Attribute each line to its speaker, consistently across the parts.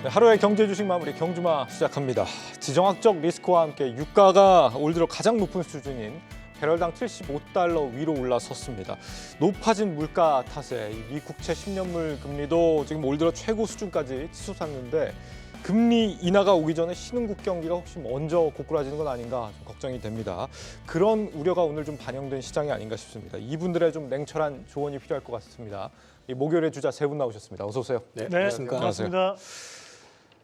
Speaker 1: 네, 하루의 경제 주식 마무리 경주마 시작합니다. 지정학적 리스크와 함께 유가가 올 들어 가장 높은 수준인 배럴당 75달러 위로 올라섰습니다. 높아진 물가 탓에 미 국채 10년물 금리도 지금 올 들어 최고 수준까지 치솟았는데 금리 인하가 오기 전에 신흥국 경기가 혹시 먼저 고꾸라지는 건 아닌가 좀 걱정이 됩니다. 그런 우려가 오늘 좀 반영된 시장이 아닌가 싶습니다. 이분들의 좀 냉철한 조언이 필요할 것 같습니다. 이 목요일의 주자 세 분 나오셨습니다. 어서 오세요.
Speaker 2: 네,
Speaker 3: 반갑습니다.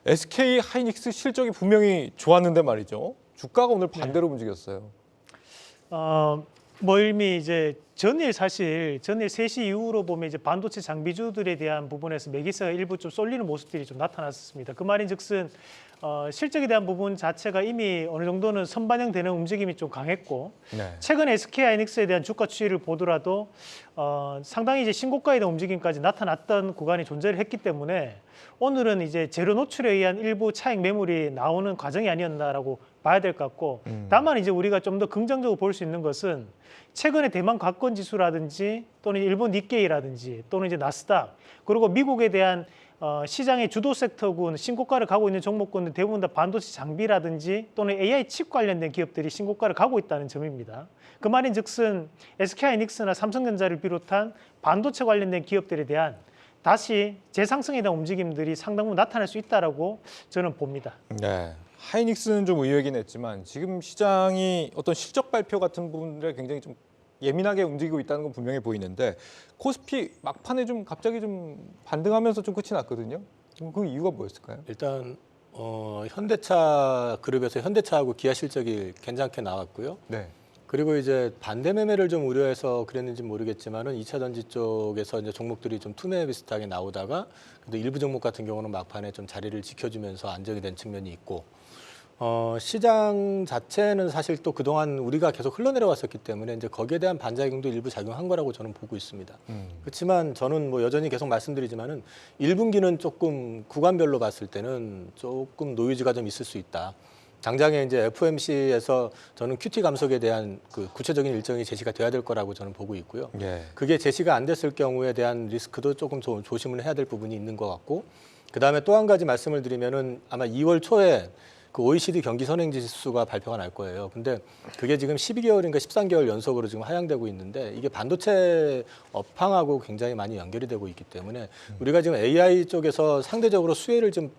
Speaker 1: SK 하이닉스 실적이 분명히 좋았는데 말이죠. 주가가 오늘 반대로 움직였어요.
Speaker 3: 이미 이제 전일 3시 이후로 보면 이제 반도체 장비주들에 대한 부분에서 매기세가 일부 좀 쏠리는 모습들이 좀 나타났습니다. 그 말인즉슨 실적에 대한 부분 자체가 이미 어느 정도는 선반영되는 움직임이 좀 강했고
Speaker 1: 네.
Speaker 3: 최근 SK 하이닉스에 대한 주가 추이를 보더라도 상당히 이제 신고가에 대한 움직임까지 나타났던 구간이 존재를 했기 때문에 오늘은 이제 재료 노출에 의한 일부 차익 매물이 나오는 과정이 아니었나라고 봐야 될 것 같고 다만 이제 우리가 좀 더 긍정적으로 볼 수 있는 것은 최근에 대만 가권 지수라든지 또는 일본 니케이라든지 또는 이제 나스닥 그리고 미국에 대한 시장의 주도 섹터군 신고가를 가고 있는 종목군들 대부분 다 반도체 장비라든지 또는 AI 칩 관련된 기업들이 신고가를 가고 있다는 점입니다. 그 말인즉슨 SK하이닉스나 삼성전자를 비롯한 반도체 관련된 기업들에 대한 다시 재상승에 대한 움직임들이 상당 부분 나타날 수 있다라고 저는 봅니다.
Speaker 1: 네. 하이닉스는 좀 의외긴 했지만 지금 시장이 어떤 실적 발표 같은 부분들에 굉장히 좀 예민하게 움직이고 있다는 건 분명해 보이는데 코스피 막판에 좀 갑자기 좀 반등하면서 좀 끝이 났거든요. 그 이유가 뭐였을까요?
Speaker 2: 일단 현대차 그룹에서 현대차하고 기아 실적이 괜찮게 나왔고요.
Speaker 1: 네.
Speaker 2: 그리고 이제 반대 매매를 좀 우려해서 그랬는지 모르겠지만은 2차 전지 쪽에서 이제 종목들이 좀 투매 비슷하게 나오다가 근데 일부 종목 같은 경우는 막판에 좀 자리를 지켜주면서 안정이 된 측면이 있고 시장 자체는 사실 또 그동안 우리가 계속 흘러내려왔었기 때문에 이제 거기에 대한 반작용도 일부 작용한 거라고 저는 보고 있습니다. 그렇지만 저는 뭐 여전히 계속 말씀드리지만은 1분기는 조금 구간별로 봤을 때는 조금 노이즈가 좀 있을 수 있다. 당장에 이제 FOMC에서 저는 QT 감속에 대한 그 구체적인 일정이 제시가 돼야 될 거라고 저는 보고 있고요.
Speaker 1: 예.
Speaker 2: 그게 제시가 안 됐을 경우에 대한 리스크도 조금 조심을 해야 될 부분이 있는 것 같고 그다음에 또 한 가지 말씀을 드리면은 아마 2월 초에 그 OECD 경기 선행 지수가 발표가 날 거예요. 근데 그게 지금 12개월인가 13개월 연속으로 지금 하향되고 있는데 이게 반도체 업황하고 굉장히 많이 연결이 되고 있기 때문에 우리가 지금 AI 쪽에서 상대적으로 수혜를 좀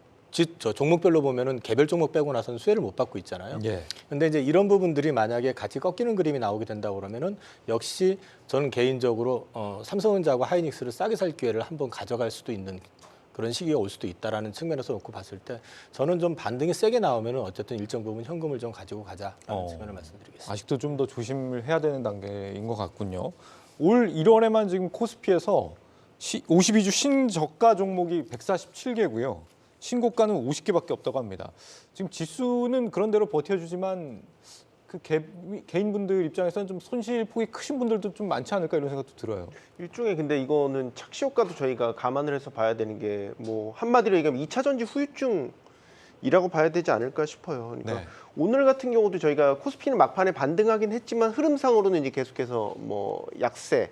Speaker 2: 종목별로 보면은 개별 종목 빼고 나서는 수혜를 못 받고 있잖아요.
Speaker 1: 예.
Speaker 2: 근데 이제 이런 부분들이 만약에 같이 꺾이는 그림이 나오게 된다고 그러면은 역시 저는 개인적으로 삼성전자하고 하이닉스를 싸게 살 기회를 한번 가져갈 수도 있는 그런 시기가 올 수도 있다라는 측면에서 놓고 봤을 때 저는 좀 반등이 세게 나오면은 어쨌든 일정 부분 현금을 좀 가지고 가자라는 측면을 말씀드리겠습니다.
Speaker 1: 아직도 좀 더 조심을 해야 되는 단계인 것 같군요. 올 1월에만 지금 코스피에서 52주 신저가 종목이 147개고요. 신고가는 50개밖에 없다고 합니다. 지금 지수는 그런대로 버텨주지만 그 개인분들 입장에서는 좀 손실폭이 크신 분들도 좀 많지 않을까 이런 생각도 들어요.
Speaker 4: 일종의 근데 이거는 착시 효과도 저희가 감안을 해서 봐야 되는 게 뭐 한마디로 얘기하면 2차 전지 후유증이라고 봐야 되지 않을까 싶어요. 그러니까
Speaker 1: 네.
Speaker 4: 오늘 같은 경우도 저희가 코스피는 막판에 반등하긴 했지만 흐름상으로는 이제 계속해서 뭐 약세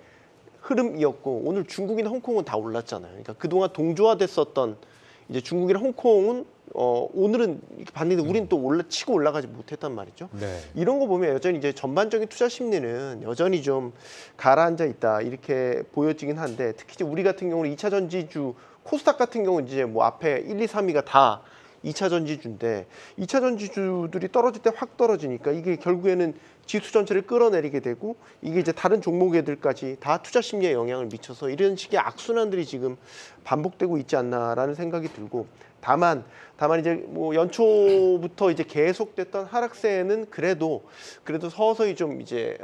Speaker 4: 흐름이었고 오늘 중국이나 홍콩은 다 올랐잖아요. 그러니까 그동안 동조화됐었던 이제 중국이나 홍콩은 오늘은 이렇게 봤는데 우리는 또 치고 올라가지 못했단 말이죠.
Speaker 1: 네.
Speaker 4: 이런 거 보면 여전히 이제 전반적인 투자 심리는 여전히 좀 가라앉아 있다 이렇게 보여지긴 한데 특히 이제 우리 같은 경우는 2차 전지주 코스닥 같은 경우는 이제 뭐 앞에 1, 2, 3위가 다 2차 전지주인데 2차 전지주들이 떨어질 때 확 떨어지니까 이게 결국에는 지수 전체를 끌어내리게 되고 이게 이제 다른 종목 애들까지 다 투자 심리에 영향을 미쳐서 이런 식의 악순환들이 지금 반복되고 있지 않나라는 생각이 들고 다만 이제 뭐 연초부터 이제 계속됐던 하락세는 그래도 서서히 좀 이제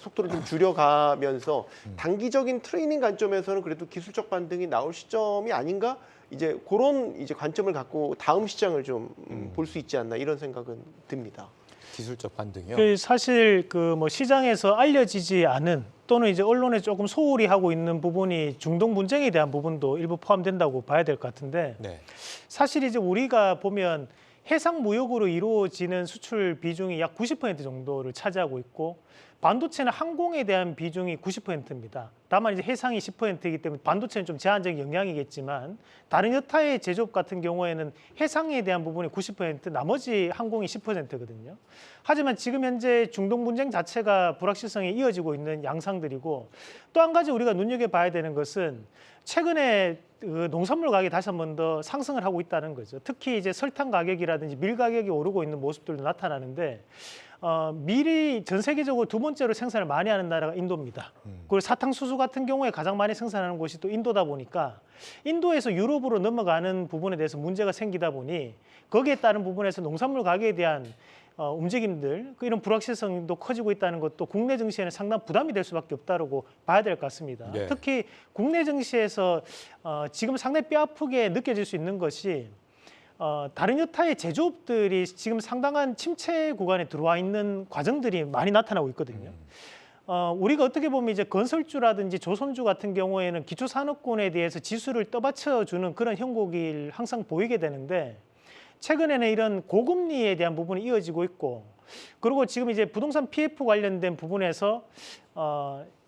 Speaker 4: 속도를 좀 줄여가면서 단기적인 트레이닝 관점에서는 그래도 기술적 반등이 나올 시점이 아닌가 이제 그런 이제 관점을 갖고 다음 시장을 좀 볼 수 있지 않나 이런 생각은 듭니다.
Speaker 1: 기술적 반등이요.
Speaker 3: 사실 그 뭐 시장에서 알려지지 않은 또는 이제 언론에 조금 소홀히 하고 있는 부분이 중동 분쟁에 대한 부분도 일부 포함된다고 봐야 될 것 같은데
Speaker 1: 네.
Speaker 3: 사실 이제 우리가 보면 해상 무역으로 이루어지는 수출 비중이 약 90% 정도를 차지하고 있고 반도체는 항공에 대한 비중이 90%입니다. 다만 이제 해상이 10%이기 때문에 반도체는 좀 제한적인 영향이겠지만 다른 여타의 제조업 같은 경우에는 해상에 대한 부분이 90%, 나머지 항공이 10%거든요. 하지만 지금 현재 중동 분쟁 자체가 불확실성이 이어지고 있는 양상들이고 또 한 가지 우리가 눈여겨봐야 되는 것은 최근에 그 농산물 가격이 다시 한 번 더 상승을 하고 있다는 거죠. 특히 이제 설탕 가격이라든지 밀 가격이 오르고 있는 모습들도 나타나는데 밀이 전 세계적으로 두 번째로 생산을 많이 하는 나라가 인도입니다. 그리고 사탕수수 같은 경우에 가장 많이 생산하는 곳이 또 인도다 보니까 인도에서 유럽으로 넘어가는 부분에 대해서 문제가 생기다 보니 거기에 따른 부분에서 농산물 가격에 대한 움직임들, 이런 불확실성도 커지고 있다는 것도 국내 증시에는 상당 부담이 될 수밖에 없다고 봐야 될 것 같습니다.
Speaker 1: 네.
Speaker 3: 특히 국내 증시에서 지금 상당히 뼈아프게 느껴질 수 있는 것이 다른 여타의 제조업들이 지금 상당한 침체 구간에 들어와 있는 과정들이 많이 나타나고 있거든요. 우리가 어떻게 보면 이제 건설주라든지 조선주 같은 경우에는 기초산업군에 대해서 지수를 떠받쳐주는 그런 형국을 항상 보이게 되는데 최근에는 이런 고금리에 대한 부분이 이어지고 있고 그리고 지금 이제 부동산 PF 관련된 부분에서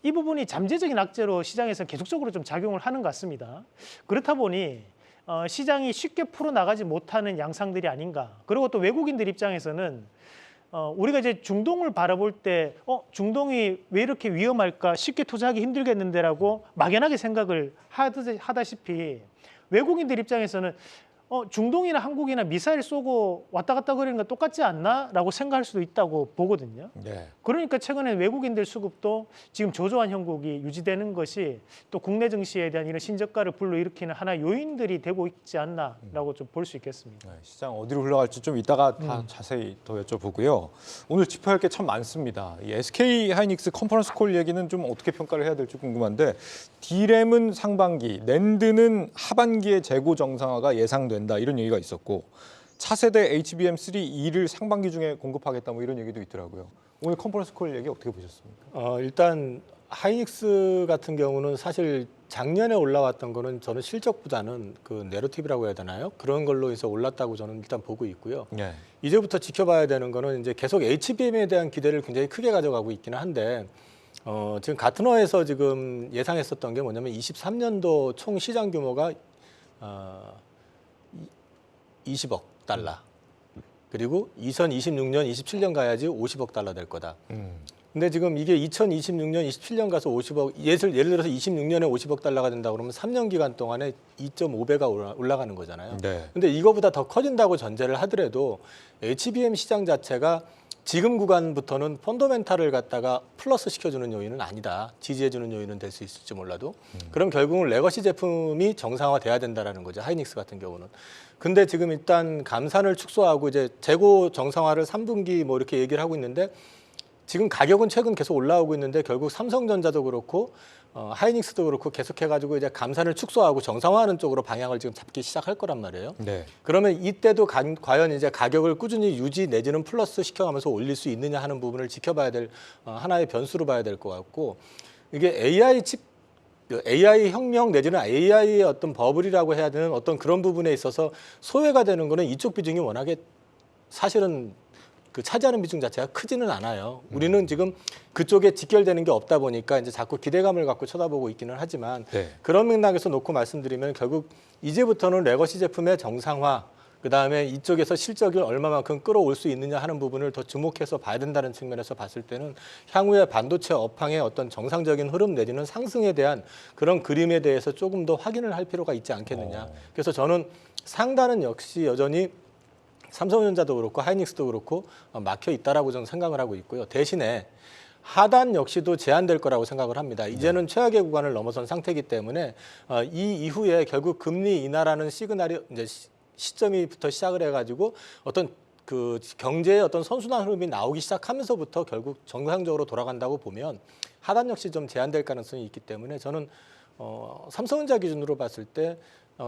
Speaker 3: 이 부분이 잠재적인 악재로 시장에서 계속적으로 좀 작용을 하는 것 같습니다. 그렇다 보니 시장이 쉽게 풀어나가지 못하는 양상들이 아닌가. 그리고 또 외국인들 입장에서는 우리가 이제 중동을 바라볼 때 중동이 왜 이렇게 위험할까 쉽게 투자하기 힘들겠는데라고 막연하게 생각을 하다시피 외국인들 입장에서는 중동이나 한국이나 미사일 쏘고 왔다 갔다 거리는 거 똑같지 않나? 라고 생각할 수도 있다고 보거든요.
Speaker 1: 네.
Speaker 3: 그러니까 최근에 외국인들 수급도 지금 저조한 형국이 유지되는 것이 또 국내 증시에 대한 이런 신저가를 불러일으키는 하나의 요인들이 되고 있지 않나라고 좀 볼 수 있겠습니다.
Speaker 1: 네, 시장 어디로 흘러갈지 좀 이따가 다 자세히 더 여쭤보고요. 오늘 짚어야 할 게 참 많습니다. 이 SK 하이닉스 컨퍼런스 콜 얘기는 좀 어떻게 평가를 해야 될지 궁금한데 D램은 상반기, 낸드는 하반기에 재고 정상화가 예상된다 이런 얘기가 있었고 차세대 HBM3E를 상반기 중에 공급하겠다 뭐 이런 얘기도 있더라고요. 오늘 컨퍼런스 콜 얘기 어떻게 보셨습니까?
Speaker 2: 일단 하이닉스 같은 경우는 사실 작년에 올라왔던 거는 저는 실적보다는 그 내러티브라고 해야 되나요? 그런 걸로 해서 올랐다고 저는 일단 보고 있고요.
Speaker 1: 네.
Speaker 2: 이제부터 지켜봐야 되는 거는 이제 계속 HBM에 대한 기대를 굉장히 크게 가져가고 있기는 한데 지금 가트너에서 지금 예상했었던 게 뭐냐면 23년도 총 시장 규모가 20억 달러. 그리고 2026년, 27년 가야지 50억 달러 될 거다. 근데 지금 이게 2026년, 27년 가서 50억, 예를 들어서 26년에 50억 달러가 된다 그러면 3년 기간 동안에 2.5배가 올라가는 거잖아요.
Speaker 1: 네.
Speaker 2: 근데 이거보다 더 커진다고 전제를 하더라도 HBM 시장 자체가 지금 구간부터는 펀더멘탈을 갖다가 플러스 시켜주는 요인은 아니다. 지지해주는 요인은 될 수 있을지 몰라도. 그럼 결국은 레거시 제품이 정상화돼야 된다라는 거죠. 하이닉스 같은 경우는. 근데 지금 일단 감산을 축소하고 이제 재고 정상화를 3분기 뭐 이렇게 얘기를 하고 있는데 지금 가격은 최근 계속 올라오고 있는데 결국 삼성전자도 그렇고 하이닉스도 그렇고 계속해가지고 이제 감산을 축소하고 정상화하는 쪽으로 방향을 지금 잡기 시작할 거란 말이에요.
Speaker 1: 네.
Speaker 2: 그러면 이때도 과연 이제 가격을 꾸준히 유지 내지는 플러스 시켜가면서 올릴 수 있느냐 하는 부분을 지켜봐야 될 하나의 변수로 봐야 될 것 같고 이게 AI 혁명 내지는 AI의 어떤 버블이라고 해야 되는 어떤 그런 부분에 있어서 소외가 되는 거는 이쪽 비중이 워낙에 사실은 그 차지하는 비중 자체가 크지는 않아요. 우리는 지금 그쪽에 직결되는 게 없다 보니까 이제 자꾸 기대감을 갖고 쳐다보고 있기는 하지만
Speaker 1: 네.
Speaker 2: 그런 맥락에서 놓고 말씀드리면 결국 이제부터는 레거시 제품의 정상화 그다음에 이쪽에서 실적을 얼마만큼 끌어올 수 있느냐 하는 부분을 더 주목해서 봐야 된다는 측면에서 봤을 때는 향후에 반도체 업황의 어떤 정상적인 흐름 내지는 상승에 대한 그런 그림에 대해서 조금 더 확인을 할 필요가 있지 않겠느냐. 그래서 저는 상단은 역시 여전히 삼성전자도 그렇고 하이닉스도 그렇고 막혀 있다라고 저는 생각을 하고 있고요. 대신에 하단 역시도 제한될 거라고 생각을 합니다. 이제는 최악의 구간을 넘어선 상태이기 때문에 이 이후에 결국 금리 인하라는 시그널이 이제 시점이부터 시작을 해가지고 어떤 그 경제의 어떤 선순환 흐름이 나오기 시작하면서부터 결국 정상적으로 돌아간다고 보면 하단 역시 좀 제한될 가능성이 있기 때문에 저는 삼성전자 기준으로 봤을 때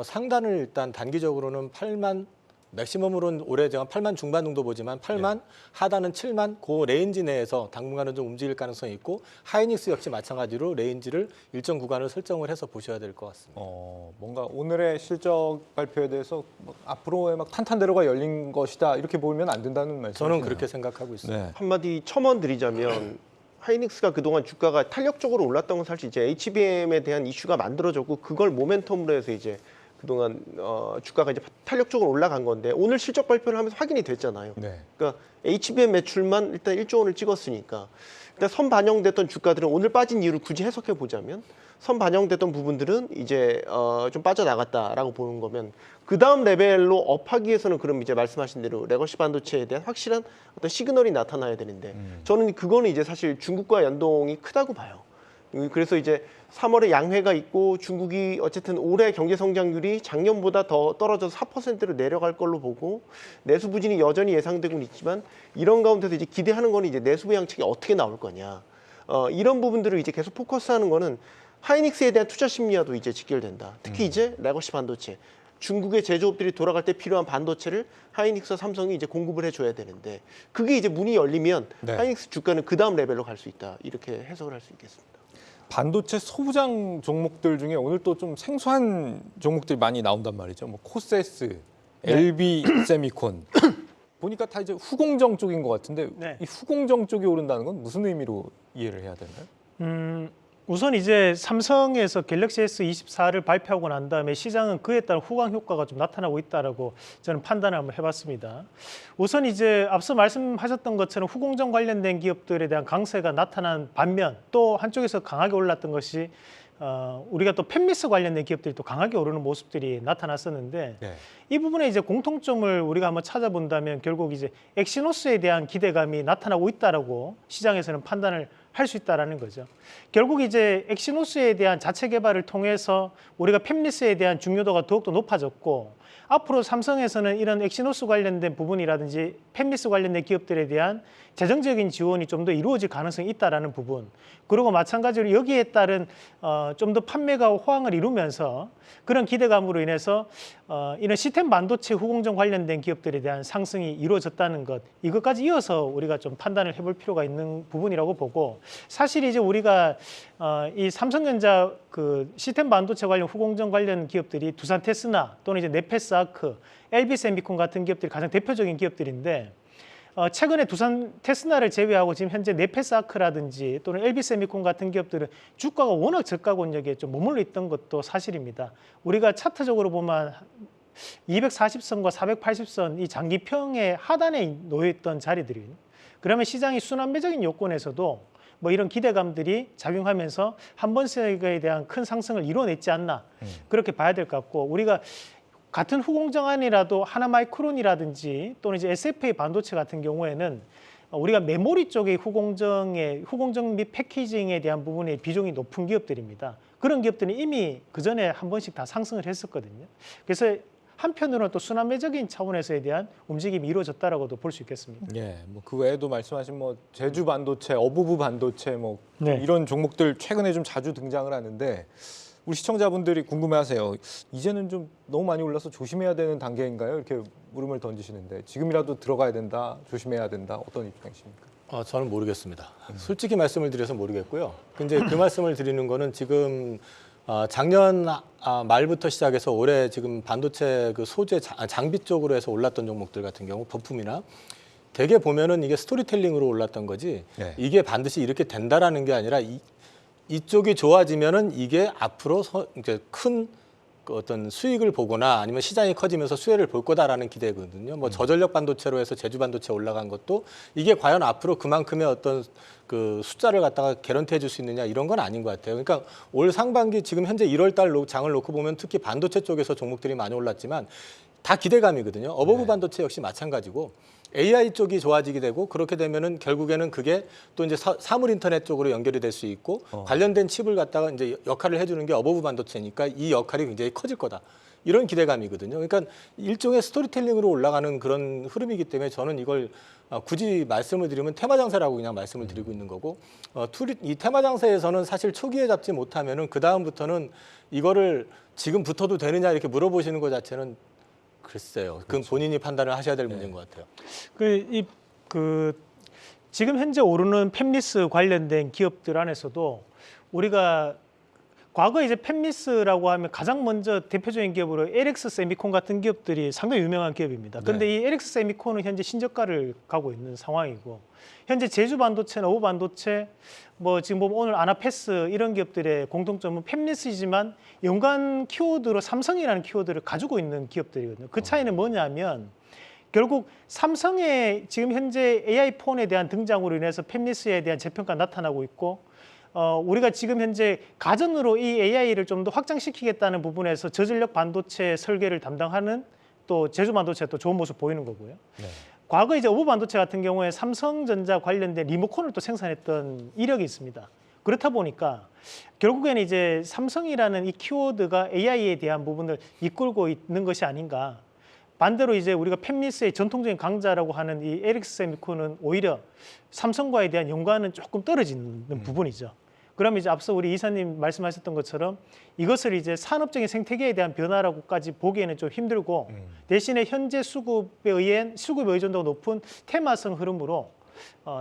Speaker 2: 상단을 일단 단기적으로는 8만 맥시멈으로는 올해 제가 8만 중반 정도 보지만 8만 하단은 7만 그 레인지 내에서 당분간은 좀 움직일 가능성이 있고 하이닉스 역시 마찬가지로 레인지를 일정 구간을 설정을 해서 보셔야 될 것 같습니다.
Speaker 1: 뭔가 오늘의 실적 발표에 대해서 앞으로의 막 탄탄대로가 열린 것이다 이렇게 보면 안 된다는 말씀이시네요.
Speaker 2: 저는 그렇게 생각하고 있습니다.
Speaker 1: 네.
Speaker 4: 한마디 첨언 드리자면 하이닉스가 그동안 주가가 탄력적으로 올랐던 건 사실 이제 HBM에 대한 이슈가 만들어졌고 그걸 모멘텀으로 해서 이제 그동안 주가가 이제 탄력적으로 올라간 건데 오늘 실적 발표를 하면서 확인이 됐잖아요.
Speaker 1: 네.
Speaker 4: 그러니까 HBM 매출만 일단 1조 원을 찍었으니까 일단 선 반영됐던 주가들은 오늘 빠진 이유를 굳이 해석해 보자면 선 반영됐던 부분들은 이제 좀 빠져나갔다라고 보는 거면 그 다음 레벨로 업하기 위해서는 그럼 이제 말씀하신 대로 레거시 반도체에 대한 확실한 어떤 시그널이 나타나야 되는데 저는 그거는 이제 사실 중국과 연동이 크다고 봐요. 그래서 이제 3월에 양회가 있고 중국이 어쨌든 올해 경제 성장률이 작년보다 더 떨어져서 4%로 내려갈 걸로 보고 내수 부진이 여전히 예상되고는 있지만 이런 가운데서 이제 기대하는 거는 이제 내수 부양책이 어떻게 나올 거냐. 이런 부분들을 이제 계속 포커스하는 거는 하이닉스에 대한 투자 심리와도 이제 직결된다. 특히 이제 레거시 반도체. 중국의 제조업들이 돌아갈 때 필요한 반도체를 하이닉스와 삼성이 이제 공급을 해줘야 되는데 그게 이제 문이 열리면
Speaker 1: 네.
Speaker 4: 하이닉스 주가는 그 다음 레벨로 갈 수 있다. 이렇게 해석을 할 수 있겠습니다.
Speaker 1: 반도체 소부장 종목들 중에 오늘 또 좀 생소한 종목들이 많이 나온단 말이죠. 뭐 코세스, LB 세미콘. 보니까 다 이제 후공정 쪽인 것 같은데
Speaker 3: 네.
Speaker 1: 이 후공정 쪽이 오른다는 건 무슨 의미로 이해를 해야 되나요?
Speaker 3: 우선 이제 삼성에서 갤럭시 S24를 발표하고 난 다음에 시장은 그에 따른 후광 효과가 좀 나타나고 있다라고 저는 판단을 한번 해봤습니다. 우선 이제 앞서 말씀하셨던 것처럼 후공정 관련된 기업들에 대한 강세가 나타난 반면 또 한쪽에서 강하게 올랐던 것이 우리가 또 팹리스 관련된 기업들이 또 강하게 오르는 모습들이 나타났었는데
Speaker 1: 네.
Speaker 3: 이 부분에 이제 공통점을 우리가 한번 찾아본다면 결국 이제 엑시노스에 대한 기대감이 나타나고 있다라고 시장에서는 판단을 할 수 있다라는 거죠. 결국 이제 엑시노스에 대한 자체 개발을 통해서 우리가 팹리스에 대한 중요도가 더욱더 높아졌고 앞으로 삼성에서는 이런 엑시노스 관련된 부분이라든지 팹리스 관련된 기업들에 대한 재정적인 지원이 좀 더 이루어질 가능성이 있다라는 부분 그리고 마찬가지로 여기에 따른 좀 더 판매가 호황을 이루면서 그런 기대감으로 인해서 이런 시스템 반도체 후공정 관련된 기업들에 대한 상승이 이루어졌다는 것 이것까지 이어서 우리가 좀 판단을 해볼 필요가 있는 부분이라고 보고 사실 이제 우리가 이 삼성전자 그 시스템 반도체 관련 후공정 관련 기업들이 두산 테스나 또는 이제 네페스아크, LB 세미콘 같은 기업들이 가장 대표적인 기업들인데 최근에 두산 테스나를 제외하고 지금 현재 네페스아크라든지 또는 LB 세미콘 같은 기업들은 주가가 워낙 저가 권역에 좀 머물러 있던 것도 사실입니다. 우리가 차트적으로 보면 240선과 480선 이 장기평의 하단에 놓여 있던 자리들이 그러면 시장이 순환매적인 요건에서도 뭐 이런 기대감들이 작용하면서 한 번씩에 대한 큰 상승을 이뤄냈지 않나 그렇게 봐야 될 것 같고 우리가 같은 후공정안이라도 하나마이크론이라든지 또는 이제 SFA 반도체 같은 경우에는 우리가 메모리 쪽의 후공정 및 패키징에 대한 부분의 비중이 높은 기업들입니다. 그런 기업들은 이미 그 전에 한 번씩 다 상승을 했었거든요. 그래서 한편으로는 또 순환매적인 차원에서에 대한 움직임이 이루어졌다라고도 볼 수 있겠습니다.
Speaker 1: 예, 뭐 그 외에도 말씀하신 뭐 제주 반도체, 어부부 반도체 뭐
Speaker 3: 네.
Speaker 1: 이런 종목들 최근에 좀 자주 등장을 하는데 우리 시청자분들이 궁금해하세요. 이제는 좀 너무 많이 올라서 조심해야 되는 단계인가요? 이렇게 물음을 던지시는데 지금이라도 들어가야 된다, 조심해야 된다. 어떤 입장이십니까?
Speaker 2: 저는 모르겠습니다. 솔직히 말씀을 드려서 모르겠고요. 근데 그 말씀을 드리는 거는 지금 작년 말부터 시작해서 올해 지금 반도체 그 소재 장비 쪽으로 해서 올랐던 종목들 같은 경우 부품이나 대개 보면은 이게 스토리텔링으로 올랐던 거지
Speaker 1: 네.
Speaker 2: 이게 반드시 이렇게 된다라는 게 아니라 이쪽이 좋아지면은 이게 앞으로 이제 큰 그 어떤 수익을 보거나 아니면 시장이 커지면서 수혜를 볼 거다라는 기대거든요. 뭐 저전력 반도체로 해서 제주 반도체 올라간 것도 이게 과연 앞으로 그만큼의 어떤 그 숫자를 갖다가 개런티해 줄 수 있느냐 이런 건 아닌 것 같아요. 그러니까 올 상반기 지금 현재 1월 달 장을 놓고 보면 특히 반도체 쪽에서 종목들이 많이 올랐지만 다 기대감이거든요. 어버브 반도체 역시 마찬가지고 AI 쪽이 좋아지게 되고 그렇게 되면은 결국에는 그게 또 이제 사물 인터넷 쪽으로 연결이 될 수 있고 관련된 칩을 갖다가 이제 역할을 해주는 게 어버브 반도체니까 이 역할이 굉장히 커질 거다. 이런 기대감이거든요. 그러니까 일종의 스토리텔링으로 올라가는 그런 흐름이기 때문에 저는 이걸 굳이 말씀을 드리면 테마 장세라고 그냥 말씀을 드리고 있는 거고 이 테마 장세에서는 사실 초기에 잡지 못하면은 그 다음부터는 이거를 지금 붙어도 되느냐 이렇게 물어보시는 것 자체는 글쎄요. 그건 본인이 판단을 하셔야 될 문제인 것 같아요.
Speaker 3: 지금 현재 오르는 팹리스 관련된 기업들 안에서도 우리가 과거 이제 펜미스라고 하면 가장 먼저 대표적인 기업으로 LX 세미콘 같은 기업들이 상당히 유명한 기업입니다. 그런데 이 LX 세미콘은 현재 신저가를 가고 있는 상황이고, 현재 제주 반도체나 오버 반도체, 뭐 지금 보면 오늘 아나패스 이런 기업들의 공통점은 펜미스이지만 연관 키워드로 삼성이라는 키워드를 가지고 있는 기업들이거든요. 그 차이는 뭐냐면 결국 삼성의 지금 현재 AI 폰에 대한 등장으로 인해서 펜미스에 대한 재평가 나타나고 있고, 우리가 지금 현재 가전으로 이 AI를 좀 더 확장시키겠다는 부분에서 저전력 반도체 설계를 담당하는 또 제주 반도체 또 좋은 모습 보이는 거고요.
Speaker 1: 네.
Speaker 3: 과거 이제 오버 반도체 같은 경우에 삼성전자 관련된 리모컨을 또 생산했던 이력이 있습니다. 그렇다 보니까 결국에는 이제 삼성이라는 이 키워드가 AI에 대한 부분을 이끌고 있는 것이 아닌가. 반대로 이제 우리가 펜미스의 전통적인 강자라고 하는 이 LX 세미콘은 오히려 삼성과에 대한 연관은 조금 떨어지는 부분이죠. 그러면 이제 앞서 우리 이사님 말씀하셨던 것처럼 이것을 이제 산업적인 생태계에 대한 변화라고까지 보기에는 좀 힘들고, 대신에 현재 수급에 수급의 의존도가 높은 테마성 흐름으로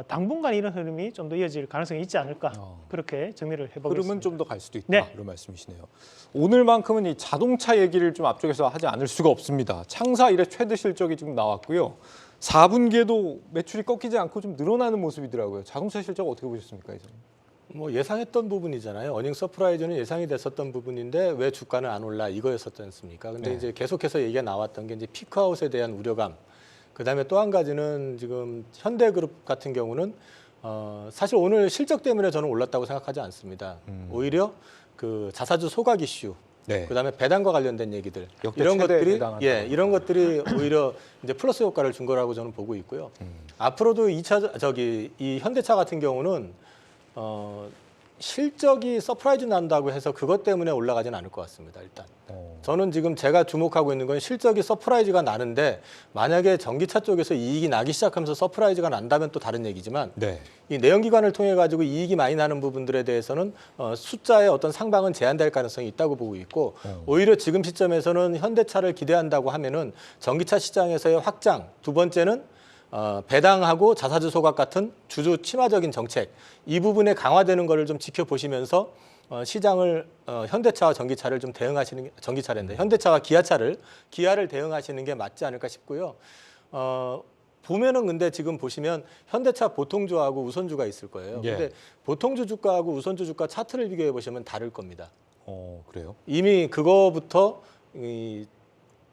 Speaker 3: 당분간 이런 흐름이 좀 더 이어질 가능성이 있지 않을까, 그렇게 정리를 해보겠습니다.
Speaker 1: 흐름은 좀 더 갈 수도 있다.
Speaker 3: 네.
Speaker 1: 이런 말씀이시네요. 오늘만큼은 이 자동차 얘기를 좀 앞쪽에서 하지 않을 수가 없습니다. 창사 이래 최대 실적이 지금 나왔고요. 4분기에도 매출이 꺾이지 않고 좀 늘어나는 모습이더라고요. 자동차 실적 어떻게 보셨습니까, 이사님?
Speaker 2: 뭐 예상했던 부분이잖아요. 어닝 서프라이즈는 예상이 됐었던 부분인데 왜 주가는 안 올라 이거였었지 않습니까? 근데
Speaker 1: 네.
Speaker 2: 이제 계속해서 얘기가 나왔던 게 이제 피크아웃에 대한 우려감. 그다음에 또 한 가지는 지금 현대그룹 같은 경우는 사실 오늘 실적 때문에 저는 올랐다고 생각하지 않습니다. 오히려 그 자사주 소각 이슈,
Speaker 1: 네.
Speaker 2: 그다음에 배당과 관련된 얘기들
Speaker 1: 역대
Speaker 2: 이런
Speaker 1: 최대
Speaker 2: 것들이
Speaker 1: 배당을
Speaker 2: 이런 것들이 오히려 이제 플러스 효과를 준 거라고 저는 보고 있고요. 앞으로도 이 현대차 같은 경우는 실적이 서프라이즈 난다고 해서 그것 때문에 올라가진 않을 것 같습니다. 일단 저는 지금 제가 주목하고 있는 건 실적이 서프라이즈가 나는데, 만약에 전기차 쪽에서 이익이 나기 시작하면서 서프라이즈가 난다면 또 다른 얘기지만,
Speaker 1: 네.
Speaker 2: 이 내연기관을 통해 가지고 이익이 많이 나는 부분들에 대해서는 숫자의 어떤 상방은 제한될 가능성이 있다고 보고 있고, 오히려 지금 시점에서는 현대차를 기대한다고 하면은 전기차 시장에서의 확장, 두 번째는 배당하고 자사주 소각 같은 주주 친화적인 정책, 이 부분에 강화되는 것을 좀 지켜보시면서 시장을 현대차와 전기차를 좀 대응하시는 게, 전기차랜데 현대차와 기아를 대응하시는 게 맞지 않을까 싶고요. 보면은 근데 지금 보시면 현대차 보통주하고 우선주가 있을 거예요.
Speaker 1: 예.
Speaker 2: 근데 보통주 주가하고 우선주 주가 차트를 비교해 보시면 다를 겁니다.
Speaker 1: 그래요?
Speaker 2: 이미 그거부터 이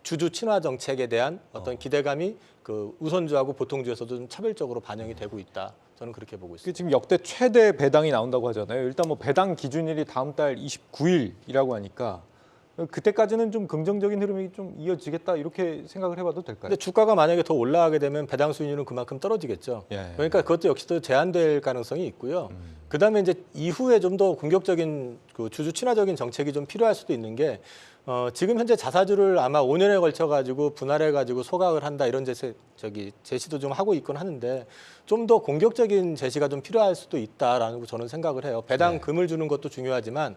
Speaker 2: 주주 친화 정책에 대한 어떤 기대감이 그 우선주하고 보통주에서도 좀 차별적으로 반영이 되고 있다. 저는 그렇게 보고 있습니다.
Speaker 1: 지금 역대 최대 배당이 나온다고 하잖아요. 일단 뭐 배당 기준일이 다음 달 29일이라고 하니까 그때까지는 좀 긍정적인 흐름이 좀 이어지겠다, 이렇게 생각을 해봐도 될까요?
Speaker 2: 근데 주가가 만약에 더 올라가게 되면 배당 수익률은 그만큼 떨어지겠죠.
Speaker 1: 예.
Speaker 2: 그러니까 그것도 역시도 제한될 가능성이 있고요. 그다음에 이제 이후에 좀 더 공격적인 그 주주 친화적인 정책이 좀 필요할 수도 있는 게, 지금 현재 자사주를 아마 5년에 걸쳐 가지고 분할해 가지고 소각을 한다, 이런 제시도 좀 하고 있곤 하는데, 좀 더 공격적인 제시가 좀 필요할 수도 있다라는 거 저는 생각을 해요. 배당금을 주는 것도 중요하지만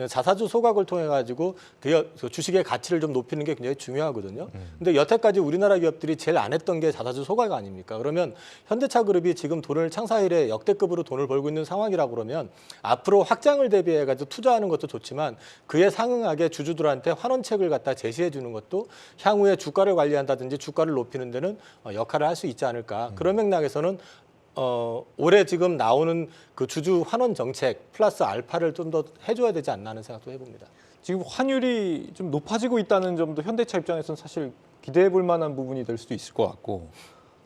Speaker 2: 자사주 소각을 통해 가지고 그 주식의 가치를 좀 높이는 게 굉장히 중요하거든요. 근데 여태까지 우리나라 기업들이 제일 안 했던 게 자사주 소각 아닙니까? 그러면 현대차 그룹이 지금 돈을 창사 이래 역대급으로 돈을 벌고 있는 상황이라고 그러면, 앞으로 확장을 대비해 가지고 투자하는 것도 좋지만 그에 상응하게 주주들한테 환원책을 갖다 제시해 주는 것도 향후에 주가를 관리한다든지 주가를 높이는 데는 역할을 할 수 있지 않을까. 그런 맥락에서는 올해 지금 나오는 그 주주 환원 정책 플러스 알파를 좀 더 해줘야 되지 않나 하는 생각도 해봅니다.
Speaker 1: 지금 환율이 좀 높아지고 있다는 점도 현대차 입장에서는 사실 기대해 볼 만한 부분이 될 수도 있을 것 같고,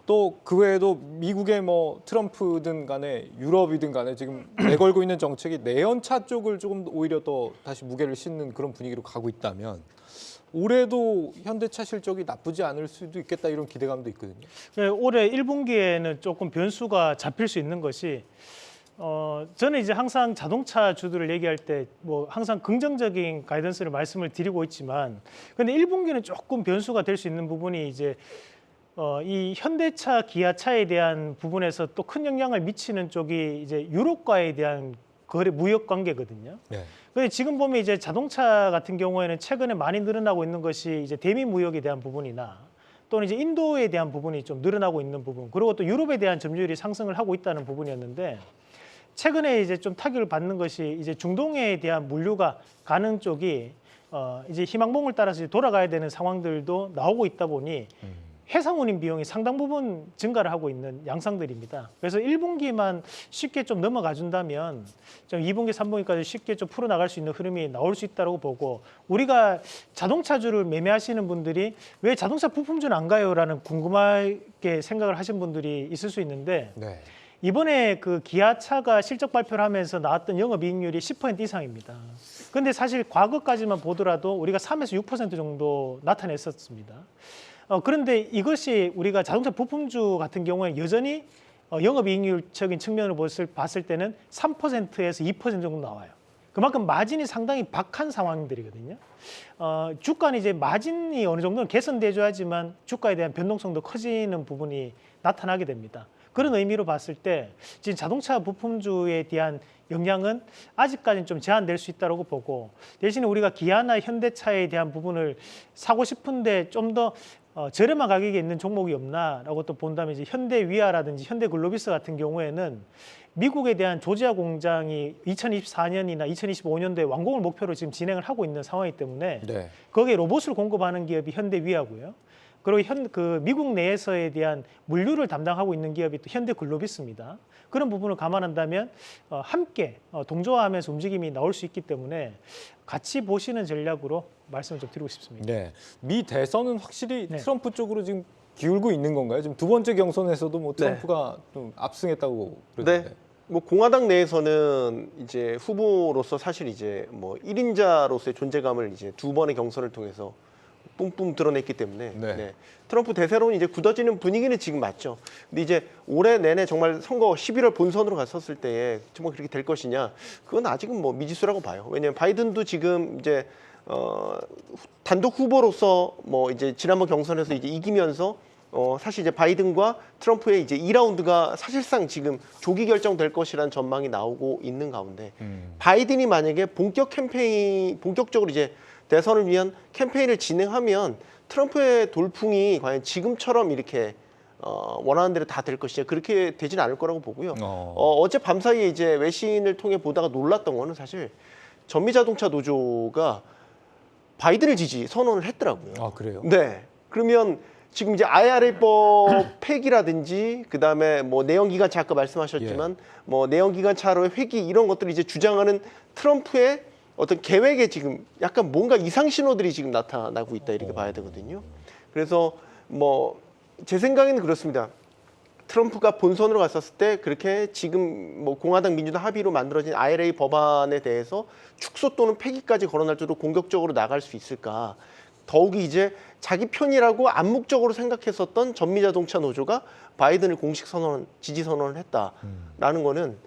Speaker 1: 또 그 외에도 미국의 뭐 트럼프든 간에 유럽이든 간에 지금 내걸고 있는 정책이 내연차 쪽을 조금 오히려 더 다시 무게를 싣는 그런 분위기로 가고 있다면, 올해도 현대차 실적이 나쁘지 않을 수도 있겠다, 이런 기대감도 있거든요.
Speaker 3: 네, 올해 1분기에는 조금 변수가 잡힐 수 있는 것이, 저는 이제 항상 자동차 주들을 얘기할 때 뭐 항상 긍정적인 가이던스를 말씀을 드리고 있지만, 근데 1분기는 조금 변수가 될 수 있는 부분이 이제 이 현대차, 기아차에 대한 부분에서 또 큰 영향을 미치는 쪽이 이제 유럽과에 대한 거래 무역 관계거든요.
Speaker 1: 네.
Speaker 3: 근데 지금 보면 이제 자동차 같은 경우에는 최근에 많이 늘어나고 있는 것이 이제 대미 무역에 대한 부분이나, 또는 이제 인도에 대한 부분이 좀 늘어나고 있는 부분, 그리고 또 유럽에 대한 점유율이 상승을 하고 있다는 부분이었는데, 최근에 이제 좀 타격을 받는 것이 이제 중동에 대한 물류가 가는 쪽이 이제 희망봉을 따라서 이제 돌아가야 되는 상황들도 나오고 있다 보니 해상 운임 비용이 상당 부분 증가를 하고 있는 양상들입니다. 그래서 1분기만 쉽게 좀 넘어가 준다면 좀 2분기, 3분기까지 쉽게 좀 풀어나갈 수 있는 흐름이 나올 수 있다고 보고, 우리가 자동차주를 매매하시는 분들이 왜 자동차 부품주는 안 가요라는 궁금하게 생각을 하신 분들이 있을 수 있는데,
Speaker 1: 네.
Speaker 3: 이번에 그 기아차가 실적 발표를 하면서 나왔던 영업이익률이 10% 이상입니다. 그런데 사실 과거까지만 보더라도 우리가 3에서 6% 정도 나타냈었습니다. 그런데 이것이 우리가 자동차 부품주 같은 경우에 여전히 영업이익률적인 측면으로 봤을 때는 3%에서 2% 정도 나와요. 그만큼 마진이 상당히 박한 상황들이거든요. 주가는 이제 마진이 어느 정도는 개선돼줘야지만 주가에 대한 변동성도 커지는 부분이 나타나게 됩니다. 그런 의미로 봤을 때 지금 자동차 부품주에 대한 영향은 아직까지는 좀 제한될 수 있다고 보고, 대신에 우리가 기아나 현대차에 대한 부분을 사고 싶은데 좀 더 저렴한 가격에 있는 종목이 없나라고 또 본다면, 이제 현대위아라든지 현대글로비스 같은 경우에는 미국에 대한 조지아 공장이 2024년이나 2025년도에 완공을 목표로 지금 진행을 하고 있는 상황이기 때문에
Speaker 1: 네.
Speaker 3: 거기에 로봇을 공급하는 기업이 현대위아고요. 그리고 미국 내에서에 대한 물류를 담당하고 있는 기업이 또 현대글로비스입니다. 그런 부분을 감안한다면 함께 동조화하면서 움직임이 나올 수 있기 때문에 같이 보시는 전략으로 말씀을 좀 드리고 싶습니다.
Speaker 1: 네. 미 대선은 확실히
Speaker 3: 네.
Speaker 1: 트럼프 쪽으로 지금 기울고 있는 건가요? 지금 두 번째 경선에서도 뭐 트럼프가 좀 압승했다고 그러는데.
Speaker 4: 네. 뭐 공화당 내에서는 이제 후보로서 사실 이제 뭐 1인자로서의 존재감을 이제 두 번의 경선을 통해서 뿜뿜 드러냈기 때문에
Speaker 1: 네.
Speaker 4: 트럼프 대세론이 이제 굳어지는 분위기는 지금 맞죠. 근데 이제 올해 내내 정말 선거 11월 본선으로 갔었을 때에 정말 그렇게 될 것이냐, 그건 아직은 뭐 미지수라고 봐요. 왜냐하면 바이든도 지금 이제 단독 후보로서 뭐 이제 지난번 경선에서 이제 이기면서 사실 이제 바이든과 트럼프의 이제 2라운드가 사실상 지금 조기 결정될 것이라는 전망이 나오고 있는 가운데, 바이든이 만약에 본격적으로 이제 대선을 위한 캠페인을 진행하면 트럼프의 돌풍이 과연 지금처럼 이렇게 원하는 대로 다 될 것이냐, 그렇게 되진 않을 거라고 보고요. 어제 밤 사이에 이제 외신을 통해 보다가 놀랐던 거는 사실 전미자동차 노조가 바이든을 지지 선언을 했더라고요.
Speaker 1: 아, 그래요?
Speaker 4: 네. 그러면 지금 이제 IRA법 폐기라든지 그다음에 뭐 내연기관차 아까 말씀하셨지만 뭐 내연기관차로의 회기 이런 것들을 이제 주장하는 트럼프의 어떤 계획에 지금 약간 뭔가 이상 신호들이 지금 나타나고 있다, 이렇게 봐야 되거든요. 그래서 뭐 제 생각에는 그렇습니다. 트럼프가 본선으로 갔었을 때 그렇게 지금 뭐 공화당 민주당 합의로 만들어진 IRA 법안에 대해서 축소 또는 폐기까지 거론할 정도로 공격적으로 나갈 수 있을까? 더욱이 이제 자기 편이라고 암묵적으로 생각했었던 전미자동차 노조가 바이든을 공식 지지 선언을 했다라는 거는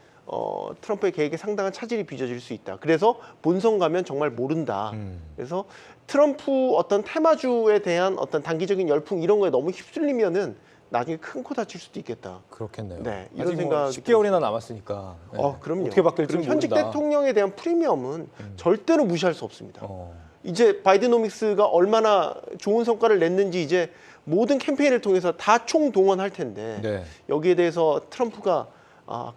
Speaker 4: 트럼프의 계획에 상당한 차질이 빚어질 수 있다. 그래서 본선 가면 정말 모른다. 그래서 트럼프 어떤 테마주에 대한 어떤 단기적인 열풍 이런 거에 너무 휩쓸리면은 나중에 큰 코 다칠 수도 있겠다.
Speaker 1: 그렇겠네요.
Speaker 4: 네, 이런
Speaker 1: 아직
Speaker 4: 생각.
Speaker 1: 뭐 10개월이나 남았으니까. 네.
Speaker 4: 그럼요.
Speaker 1: 어떻게 바뀔지
Speaker 4: 그리고 현직
Speaker 1: 모른다.
Speaker 4: 대통령에 대한 프리미엄은 절대로 무시할 수 없습니다.
Speaker 1: 어.
Speaker 4: 이제 바이드노믹스가 얼마나 좋은 성과를 냈는지 이제 모든 캠페인을 통해서 다 총동원할 텐데
Speaker 1: 네.
Speaker 4: 여기에 대해서 트럼프가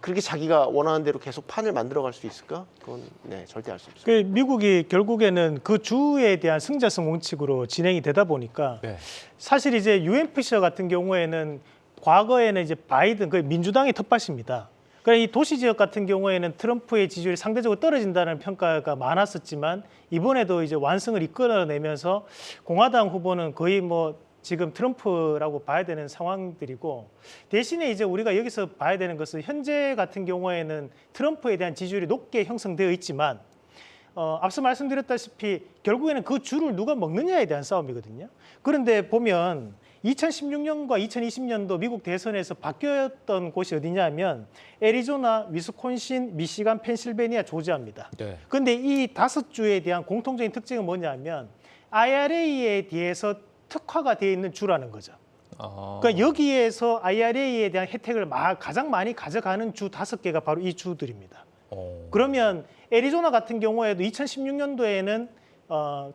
Speaker 4: 그렇게 자기가 원하는 대로 계속 판을 만들어갈 수 있을까? 그건 절대 알 수 없습니다.
Speaker 3: 그 미국이 결국에는 그 주에 대한 승자성 원칙으로 진행이 되다 보니까
Speaker 1: 네.
Speaker 3: 사실 이제 UMPC 같은 경우에는 과거에는 이제 바이든 그 민주당의 텃밭입니다. 그러니까 이 도시 지역 같은 경우에는 트럼프의 지지율이 상대적으로 떨어진다는 평가가 많았었지만 이번에도 이제 완승을 이끌어내면서 공화당 후보는 거의 뭐 지금 트럼프라고 봐야 되는 상황들이고, 대신에 이제 우리가 여기서 봐야 되는 것은 현재 같은 경우에는 트럼프에 대한 지지율이 높게 형성되어 있지만 앞서 말씀드렸다시피 결국에는 그 줄을 누가 먹느냐에 대한 싸움이거든요. 그런데 보면 2016년과 2020년도 미국 대선에서 바뀌었던 곳이 어디냐면 애리조나, 위스콘신, 미시간, 펜실베니아, 조지아입니다.
Speaker 1: 네.
Speaker 3: 그런데 이 5주에 대한 공통적인 특징은 뭐냐면 IRA에 대해서 특화가 되어 있는 주라는 거죠. 그러니까 여기에서 IRA에 대한 혜택을 가장 많이 가져가는 주 5개가 바로 이 주들입니다. 그러면 애리조나 같은 경우에도 2016년도에는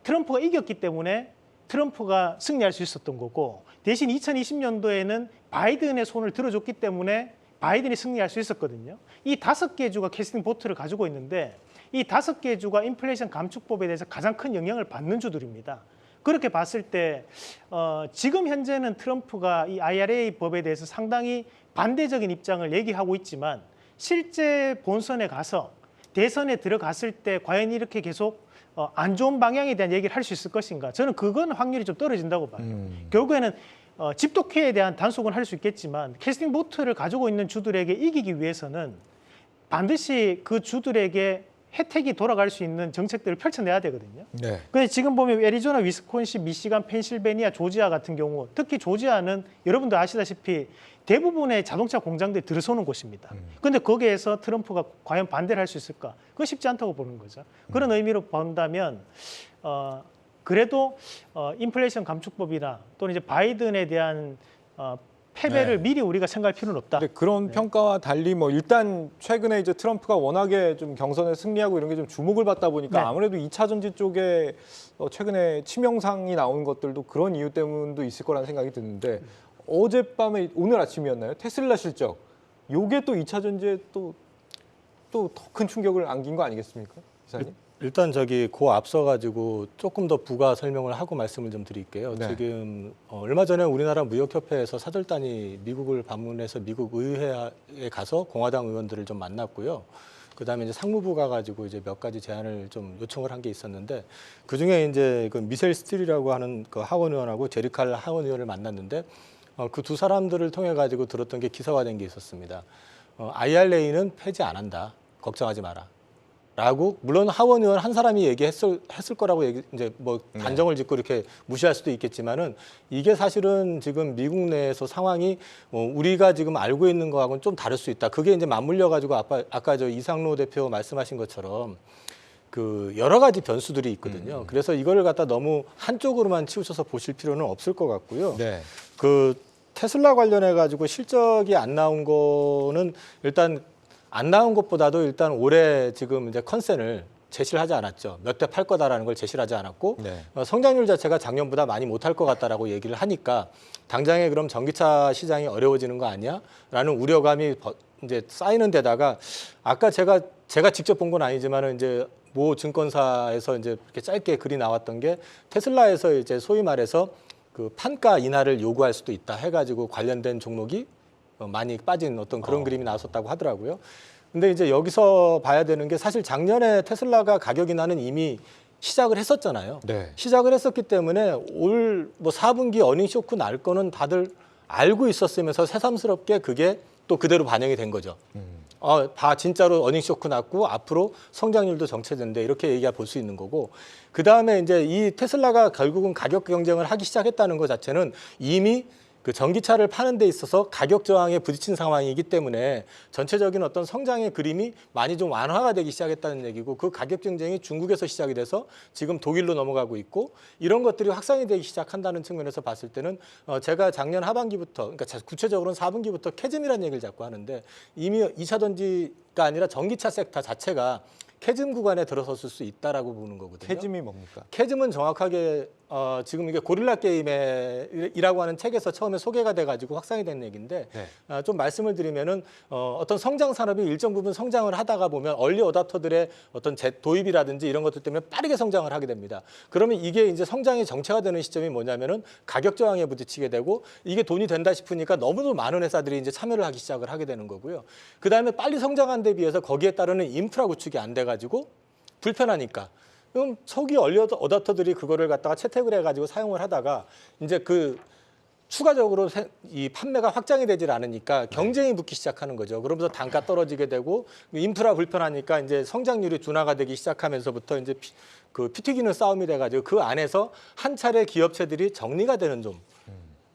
Speaker 3: 트럼프가 이겼기 때문에 트럼프가 승리할 수 있었던 거고, 대신 2020년도에는 바이든의 손을 들어줬기 때문에 바이든이 승리할 수 있었거든요. 이 5개 주가 캐스팅 보트를 가지고 있는데 이 5개 주가 인플레이션 감축법에 대해서 가장 큰 영향을 받는 주들입니다. 그렇게 봤을 때 지금 현재는 트럼프가 이 IRA 법에 대해서 상당히 반대적인 입장을 얘기하고 있지만 실제 본선에 가서 대선에 들어갔을 때 과연 이렇게 계속 안 좋은 방향에 대한 얘기를 할 수 있을 것인가? 저는 그건 확률이 좀 떨어진다고 봐요. 결국에는 집독회에 대한 단속은 할 수 있겠지만 캐스팅 보트를 가지고 있는 주들에게 이기기 위해서는 반드시 그 주들에게 혜택이 돌아갈 수 있는 정책들을 펼쳐내야 되거든요.
Speaker 1: 네.
Speaker 3: 근데 지금 보면 애리조나, 위스콘신, 미시간, 펜실베니아, 조지아 같은 경우 특히 조지아는 여러분도 아시다시피 대부분의 자동차 공장들이 들어서는 곳입니다. 그런데 거기에서 트럼프가 과연 반대를 할 수 있을까? 그건 쉽지 않다고 보는 거죠. 그런 의미로 본다면 그래도 인플레이션 감축법이나 또는 이제 바이든에 대한 패배를
Speaker 1: 네.
Speaker 3: 미리 우리가 생각할 필요는 없다.
Speaker 1: 근데 그런 평가와 달리 뭐 일단 최근에 이제 트럼프가 워낙에 좀 경선에 승리하고 이런 게 좀 주목을 받다 보니까
Speaker 3: 네.
Speaker 1: 아무래도 2차 전지 쪽에 최근에 치명상이 나온 것들도 그런 이유 때문도 있을 거라는 생각이 드는데 어젯밤에 오늘 아침이었나요? 테슬라 실적. 요게 또 2차 전지에 또 더 큰 충격을 안긴 거 아니겠습니까? 기사님?
Speaker 2: 일단 그 앞서 가지고 조금 더 부가 설명을 하고 말씀을 좀 드릴게요.
Speaker 1: 네.
Speaker 2: 지금 얼마 전에 우리나라 무역협회에서 사절단이 미국을 방문해서 미국 의회에 가서 공화당 의원들을 좀 만났고요. 그다음에 이제 상무부가 가지고 이제 몇 가지 제안을 좀 요청을 한 게 있었는데 그 중에 이제 그 미셸 스틸이라고 하는 그 하원 의원하고 제리칼 하원 의원을 만났는데 그 두 사람들을 통해 가지고 들었던 게 기사화된 게 있었습니다. IRA는 폐지 안 한다. 걱정하지 마라. 라고 물론 하원 의원 한 사람이 얘기했을 거라고 이제 뭐 단정을 짓고 이렇게 무시할 수도 있겠지만은 이게 사실은 지금 미국 내에서 상황이 우리가 지금 알고 있는 거하고는 좀 다를 수 있다. 그게 이제 맞물려 가지고 아까 저 이상로 대표 말씀하신 것처럼 그 여러 가지 변수들이 있거든요. 그래서 이거를 갖다 너무 한쪽으로만 치우쳐서 보실 필요는 없을 것 같고요.
Speaker 1: 네.
Speaker 2: 그 테슬라 관련해 가지고 실적이 안 나온 거는 일단 안 나온 것보다도 일단 올해 지금 이제 컨센을 제시를 하지 않았죠. 몇 대 팔 거다라는 걸 제시를 하지 않았고
Speaker 1: 네.
Speaker 2: 성장률 자체가 작년보다 많이 못할 것 같다라고 얘기를 하니까 당장에 그럼 전기차 시장이 어려워지는 거 아니야?라는 우려감이 이제 쌓이는 데다가 아까 제가 직접 본 건 아니지만은 이제 모 증권사에서 이제 이렇게 짧게 글이 나왔던 게 테슬라에서 이제 소위 말해서 그 판가 인하를 요구할 수도 있다 해가지고 관련된 종목이 많이 빠진 어떤 그런 그림이 나왔었다고 하더라고요. 근데 이제 여기서 봐야 되는 게 사실 작년에 테슬라가 가격 인하는 이미 시작을 했었잖아요.
Speaker 1: 네.
Speaker 2: 시작을 했었기 때문에 올 뭐 4분기 어닝 쇼크 날 거는 다들 알고 있었으면서 새삼스럽게 그게 또 그대로 반영이 된 거죠. 진짜로 어닝 쇼크 났고 앞으로 성장률도 정체된다 이렇게 얘기가 볼 수 있는 거고 그 다음에 이제 이 테슬라가 결국은 가격 경쟁을 하기 시작했다는 것 자체는 이미 그 전기차를 파는 데 있어서 가격 저항에 부딪힌 상황이기 때문에 전체적인 어떤 성장의 그림이 많이 좀 완화가 되기 시작했다는 얘기고 그 가격 경쟁이 중국에서 시작이 돼서 지금 독일로 넘어가고 있고 이런 것들이 확산이 되기 시작한다는 측면에서 봤을 때는 제가 작년 하반기부터 그러니까 구체적으로는 4분기부터 캐즘이라는 얘기를 자꾸 하는데 이미 2차 전지가 아니라 전기차 섹터 자체가 캐즘 구간에 들어섰을 수 있다라고 보는 거거든요.
Speaker 1: 캐즘이 뭡니까?
Speaker 2: 캐즘은 정확하게 지금 이게 고릴라 게임이라고 하는 책에서 처음에 소개가 돼가지고 확산이 된 얘기인데
Speaker 1: 네.
Speaker 2: 좀 말씀을 드리면은 어떤 성장 산업이 일정 부분 성장을 하다가 보면 얼리 어답터들의 어떤 도입이라든지 이런 것들 때문에 빠르게 성장을 하게 됩니다. 그러면 이게 이제 성장이 정체가 되는 시점이 뭐냐면은 가격 저항에 부딪히게 되고 이게 돈이 된다 싶으니까 너무도 많은 회사들이 이제 참여를 하기 시작을 하게 되는 거고요. 그 다음에 빨리 성장한 데 비해서 거기에 따르는 인프라 구축이 안 돼가지고 불편하니까. 그럼 초기 얼리 어답터들이 그거를 갖다가 채택을 해가지고 사용을 하다가 이제 그 추가적으로 이 판매가 확장이 되질 않으니까 경쟁이 붙기 시작하는 거죠. 그러면서 단가 떨어지게 되고 인프라 불편하니까 이제 성장률이 둔화가 되기 시작하면서부터 이제 그 피 튀기는 싸움이 돼가지고 그 안에서 한 차례 기업체들이 정리가 되는 좀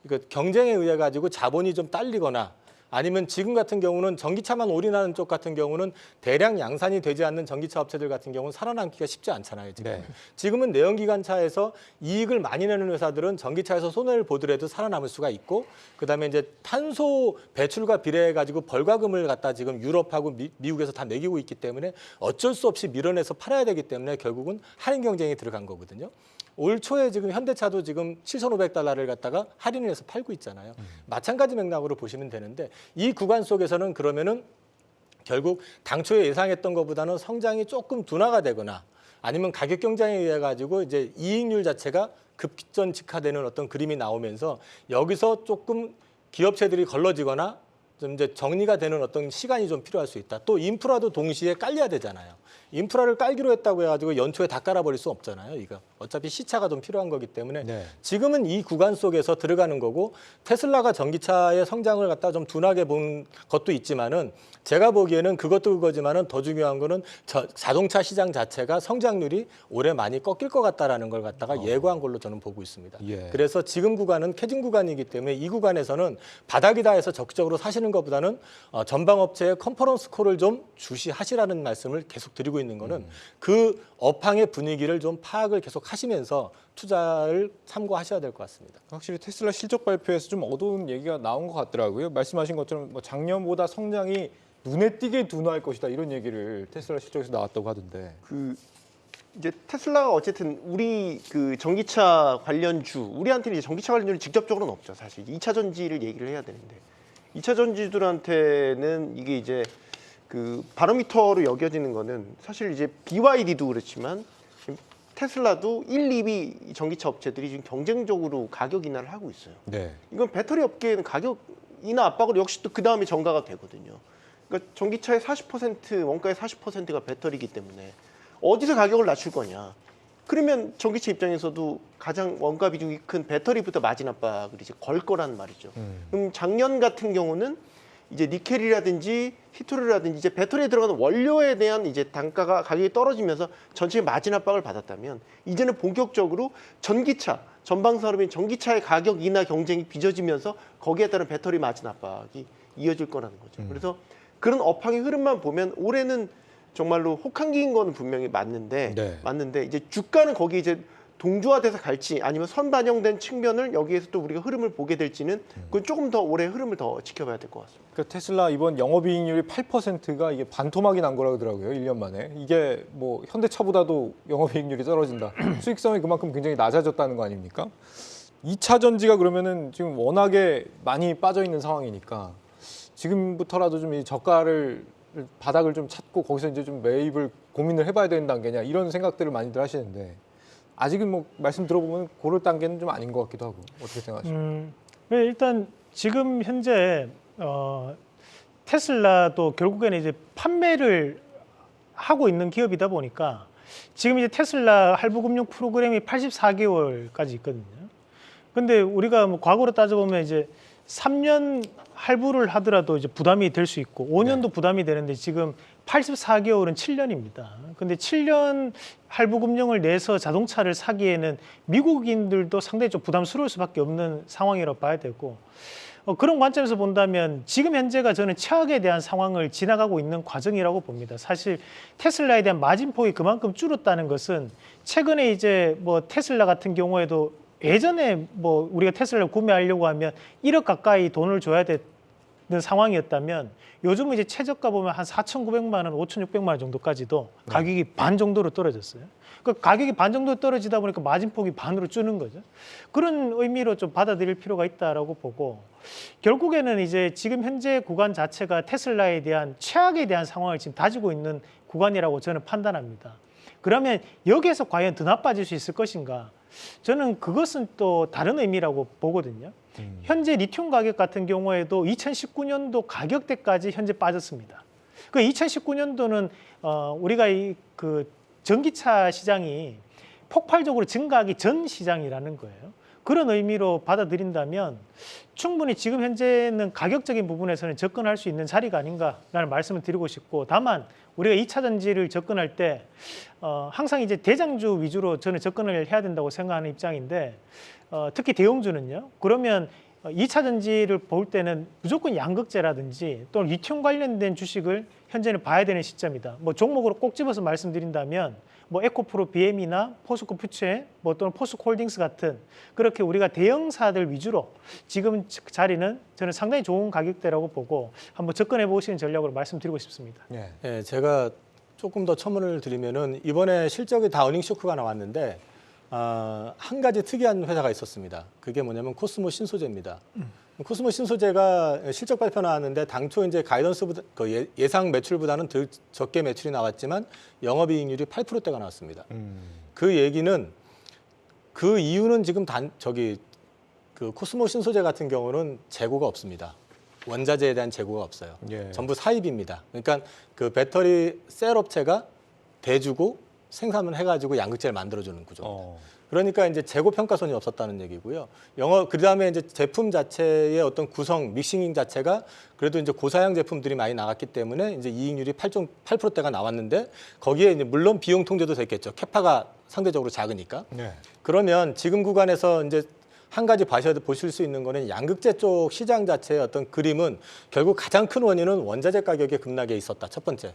Speaker 2: 그러니까 경쟁에 의해 가지고 자본이 좀 딸리거나 아니면 지금 같은 경우는 전기차만 올인하는 쪽 같은 경우는 대량 양산이 되지 않는 전기차 업체들 같은 경우는 살아남기가 쉽지 않잖아요. 지금.
Speaker 1: 네.
Speaker 2: 지금은 내연기관차에서 이익을 많이 내는 회사들은 전기차에서 손해를 보더라도 살아남을 수가 있고 그다음에 이제 탄소 배출과 비례해 가지고 벌과금을 갖다 지금 유럽하고 미국에서 다 매기고 있기 때문에 어쩔 수 없이 밀어내서 팔아야 되기 때문에 결국은 할인 경쟁이 들어간 거거든요. 올 초에 지금 현대차도 지금 7,500달러를 갖다가 할인을 해서 팔고 있잖아요. 마찬가지 맥락으로 보시면 되는데 이 구간 속에서는 그러면은 결국 당초에 예상했던 것보다는 성장이 조금 둔화가 되거나 아니면 가격 경쟁에 의해 가지고 이제 이익률 자체가 급전직하되는 어떤 그림이 나오면서 여기서 조금 기업체들이 걸러지거나 좀 이제 정리가 되는 어떤 시간이 좀 필요할 수 있다. 또 인프라도 동시에 깔려야 되잖아요. 인프라를 깔기로 했다고 해가지고 연초에 다 깔아버릴 수 없잖아요. 이거 어차피 시차가 좀 필요한 거기 때문에
Speaker 1: 네.
Speaker 2: 지금은 이 구간 속에서 들어가는 거고 테슬라가 전기차의 성장을 갖다 좀 둔하게 본 것도 있지만은 제가 보기에는 그것도 그거지만은 더 중요한 거는 자동차 시장 자체가 성장률이 올해 많이 꺾일 것 같다라는 걸 갖다가 예고한 걸로 저는 보고 있습니다.
Speaker 1: 예.
Speaker 2: 그래서 지금 구간은 캐진 구간이기 때문에 이 구간에서는 바닥이다 해서 적극적으로 사시는 것보다는 전방업체의 컨퍼런스 콜을 좀 주시하시라는 말씀을 계속 드리고 있는 거는 그 업황의 분위기를 좀 파악을 계속 하시면서 투자를 참고하셔야 될 것 같습니다.
Speaker 1: 확실히 테슬라 실적 발표에서 좀 어두운 얘기가 나온 것 같더라고요. 말씀하신 것처럼 뭐 작년보다 성장이 눈에 띄게 둔화할 것이다 이런 얘기를 테슬라 실적에서 나왔다고 하던데.
Speaker 4: 이제 테슬라가 어쨌든 우리 그 전기차 관련주, 우리한테는 이제 전기차 관련주는 직접적으로는 없죠. 사실 2차 전지를 얘기를 해야 되는데 2차 전지들한테는 이게 이제 그 바로미터로 여겨지는 거는 사실 이제 BYD도 그렇지만 테슬라도 1, 2위 전기차 업체들이 지금 경쟁적으로 가격 인하를 하고 있어요.
Speaker 1: 네.
Speaker 4: 이건 배터리 업계는 가격 인하 압박으로 역시 또 그 다음에 전가가 되거든요. 그러니까 전기차의 40% 원가의 40%가 배터리이기 때문에 어디서 가격을 낮출 거냐? 그러면 전기차 입장에서도 가장 원가 비중이 큰 배터리부터 마진 압박을 이제 걸 거란 말이죠. 그럼 작년 같은 경우는 이제 니켈이라든지 히토리라든지 이제 배터리에 들어가는 원료에 대한 이제 단가가 가격이 떨어지면서 전체 마진 압박을 받았다면 이제는 본격적으로 전기차 전방 산업인 전기차의 가격 인하 경쟁이 빚어지면서 거기에 따른 배터리 마진 압박이 이어질 거라는 거죠. 그래서 그런 업황의 흐름만 보면 올해는 정말로 혹한기인 거는 분명히 맞는데
Speaker 1: 네.
Speaker 4: 맞는데 이제 주가는 거기 이제 동조화돼서 갈지 아니면 선반영된 측면을 여기에서 또 우리가 흐름을 보게 될지는 그건 조금 더 올해 흐름을 더 지켜봐야 될 것 같습니다.
Speaker 1: 그 테슬라 이번 영업이익률이 8%가 이게 반토막이 난 거라고 하더라고요. 1년 만에. 이게 뭐 현대차보다도 영업이익률이 떨어진다. 수익성이 그만큼 굉장히 낮아졌다는 거 아닙니까? 2차 전지가 그러면은 지금 워낙에 많이 빠져 있는 상황이니까 지금부터라도 좀 이 저가를 바닥을 좀 찾고 거기서 이제 좀 매입을 고민을 해봐야 되는 단계냐 이런 생각들을 많이들 하시는데 아직은 뭐 말씀 들어보면 그럴 단계는 좀 아닌 것 같기도 하고 어떻게 생각하십니까?
Speaker 3: 일단 지금 현재 테슬라도 결국에는 이제 판매를 하고 있는 기업이다 보니까 지금 이제 테슬라 할부금융 프로그램이 84개월까지 있거든요. 근데 우리가 뭐 과거로 따져보면 이제 3년 할부를 하더라도 이제 부담이 될 수 있고 5년도 부담이 되는데 지금 84개월은 7년입니다. 근데 7년 할부 금융을 내서 자동차를 사기에는 미국인들도 상당히 좀 부담스러울 수밖에 없는 상황이라고 봐야 되고 그런 관점에서 본다면 지금 현재가 저는 최악에 대한 상황을 지나가고 있는 과정이라고 봅니다. 사실 테슬라에 대한 마진폭이 그만큼 줄었다는 것은 최근에 이제 뭐 테슬라 같은 경우에도 예전에 뭐 우리가 테슬라를 구매하려고 하면 1억 가까이 돈을 줘야 되는 상황이었다면 요즘은 이제 최저가 보면 한 4,900만 원, 5,600만 원 정도까지도 가격이 반 정도로 떨어졌어요. 그 가격이 반 정도 떨어지다 보니까 마진폭이 반으로 줄는 거죠. 그런 의미로 좀 받아들일 필요가 있다라고 보고 결국에는 이제 지금 현재 구간 자체가 테슬라에 대한 최악에 대한 상황을 지금 다지고 있는 구간이라고 저는 판단합니다. 그러면 여기에서 과연 더 나빠질 수 있을 것인가? 저는 그것은 또 다른 의미라고 보거든요. 현재 리튬 가격 같은 경우에도 2019년도 가격대까지 현재 빠졌습니다. 그 2019년도는 우리가 그 전기차 시장이 폭발적으로 증가하기 전 시장이라는 거예요. 그런 의미로 받아들인다면 충분히 지금 현재는 가격적인 부분에서는 접근할 수 있는 자리가 아닌가라는 말씀을 드리고 싶고 다만 우리가 2차 전지를 접근할 때 항상 이제 대장주 위주로 저는 접근을 해야 된다고 생각하는 입장인데 특히 대형주는요. 그러면 2차 전지를 볼 때는 무조건 양극재라든지 또는 리튬 관련된 주식을 현재는 봐야 되는 시점이다. 뭐 종목으로 꼭 집어서 말씀드린다면 뭐 에코프로 BM이나 포스코 퓨처 뭐 또는 포스코홀딩스 같은 그렇게 우리가 대형사들 위주로 지금 자리는 저는 상당히 좋은 가격대라고 보고 한번 접근해 보시는 전략으로 말씀드리고 싶습니다.
Speaker 2: 네, 제가 조금 더 첨언을 드리면은 이번에 실적이 다 어닝 쇼크가 나왔는데 한 가지 특이한 회사가 있었습니다. 그게 뭐냐면 코스모 신소재입니다. 코스모 신소재가 실적 발표 나왔는데 당초 이제 가이던스보다 예상 매출보다는 더 적게 매출이 나왔지만 영업이익률이 8%대가 나왔습니다. 그 얘기는 그 이유는 지금 그 코스모 신소재 같은 경우는 재고가 없습니다. 원자재에 대한 재고가 없어요.
Speaker 1: 예.
Speaker 2: 전부 사입입니다. 그러니까 그 배터리 셀 업체가 대주고 생산을 해가지고 양극재를 만들어주는 구조입니다. 그러니까 이제 재고 평가손이 없었다는 얘기고요. 그다음에 이제 제품 자체의 어떤 구성, 믹싱 자체가 그래도 이제 고사양 제품들이 많이 나갔기 때문에 이제 이익률이 8%대가 나왔는데 거기에 이제 물론 비용 통제도 됐겠죠. 캐파가 상대적으로 작으니까.
Speaker 1: 네.
Speaker 2: 그러면 지금 구간에서 이제 한 가지 보실 수 있는 거는 양극재 쪽 시장 자체의 어떤 그림은 결국 가장 큰 원인은 원자재 가격의 급락에 있었다. 첫 번째.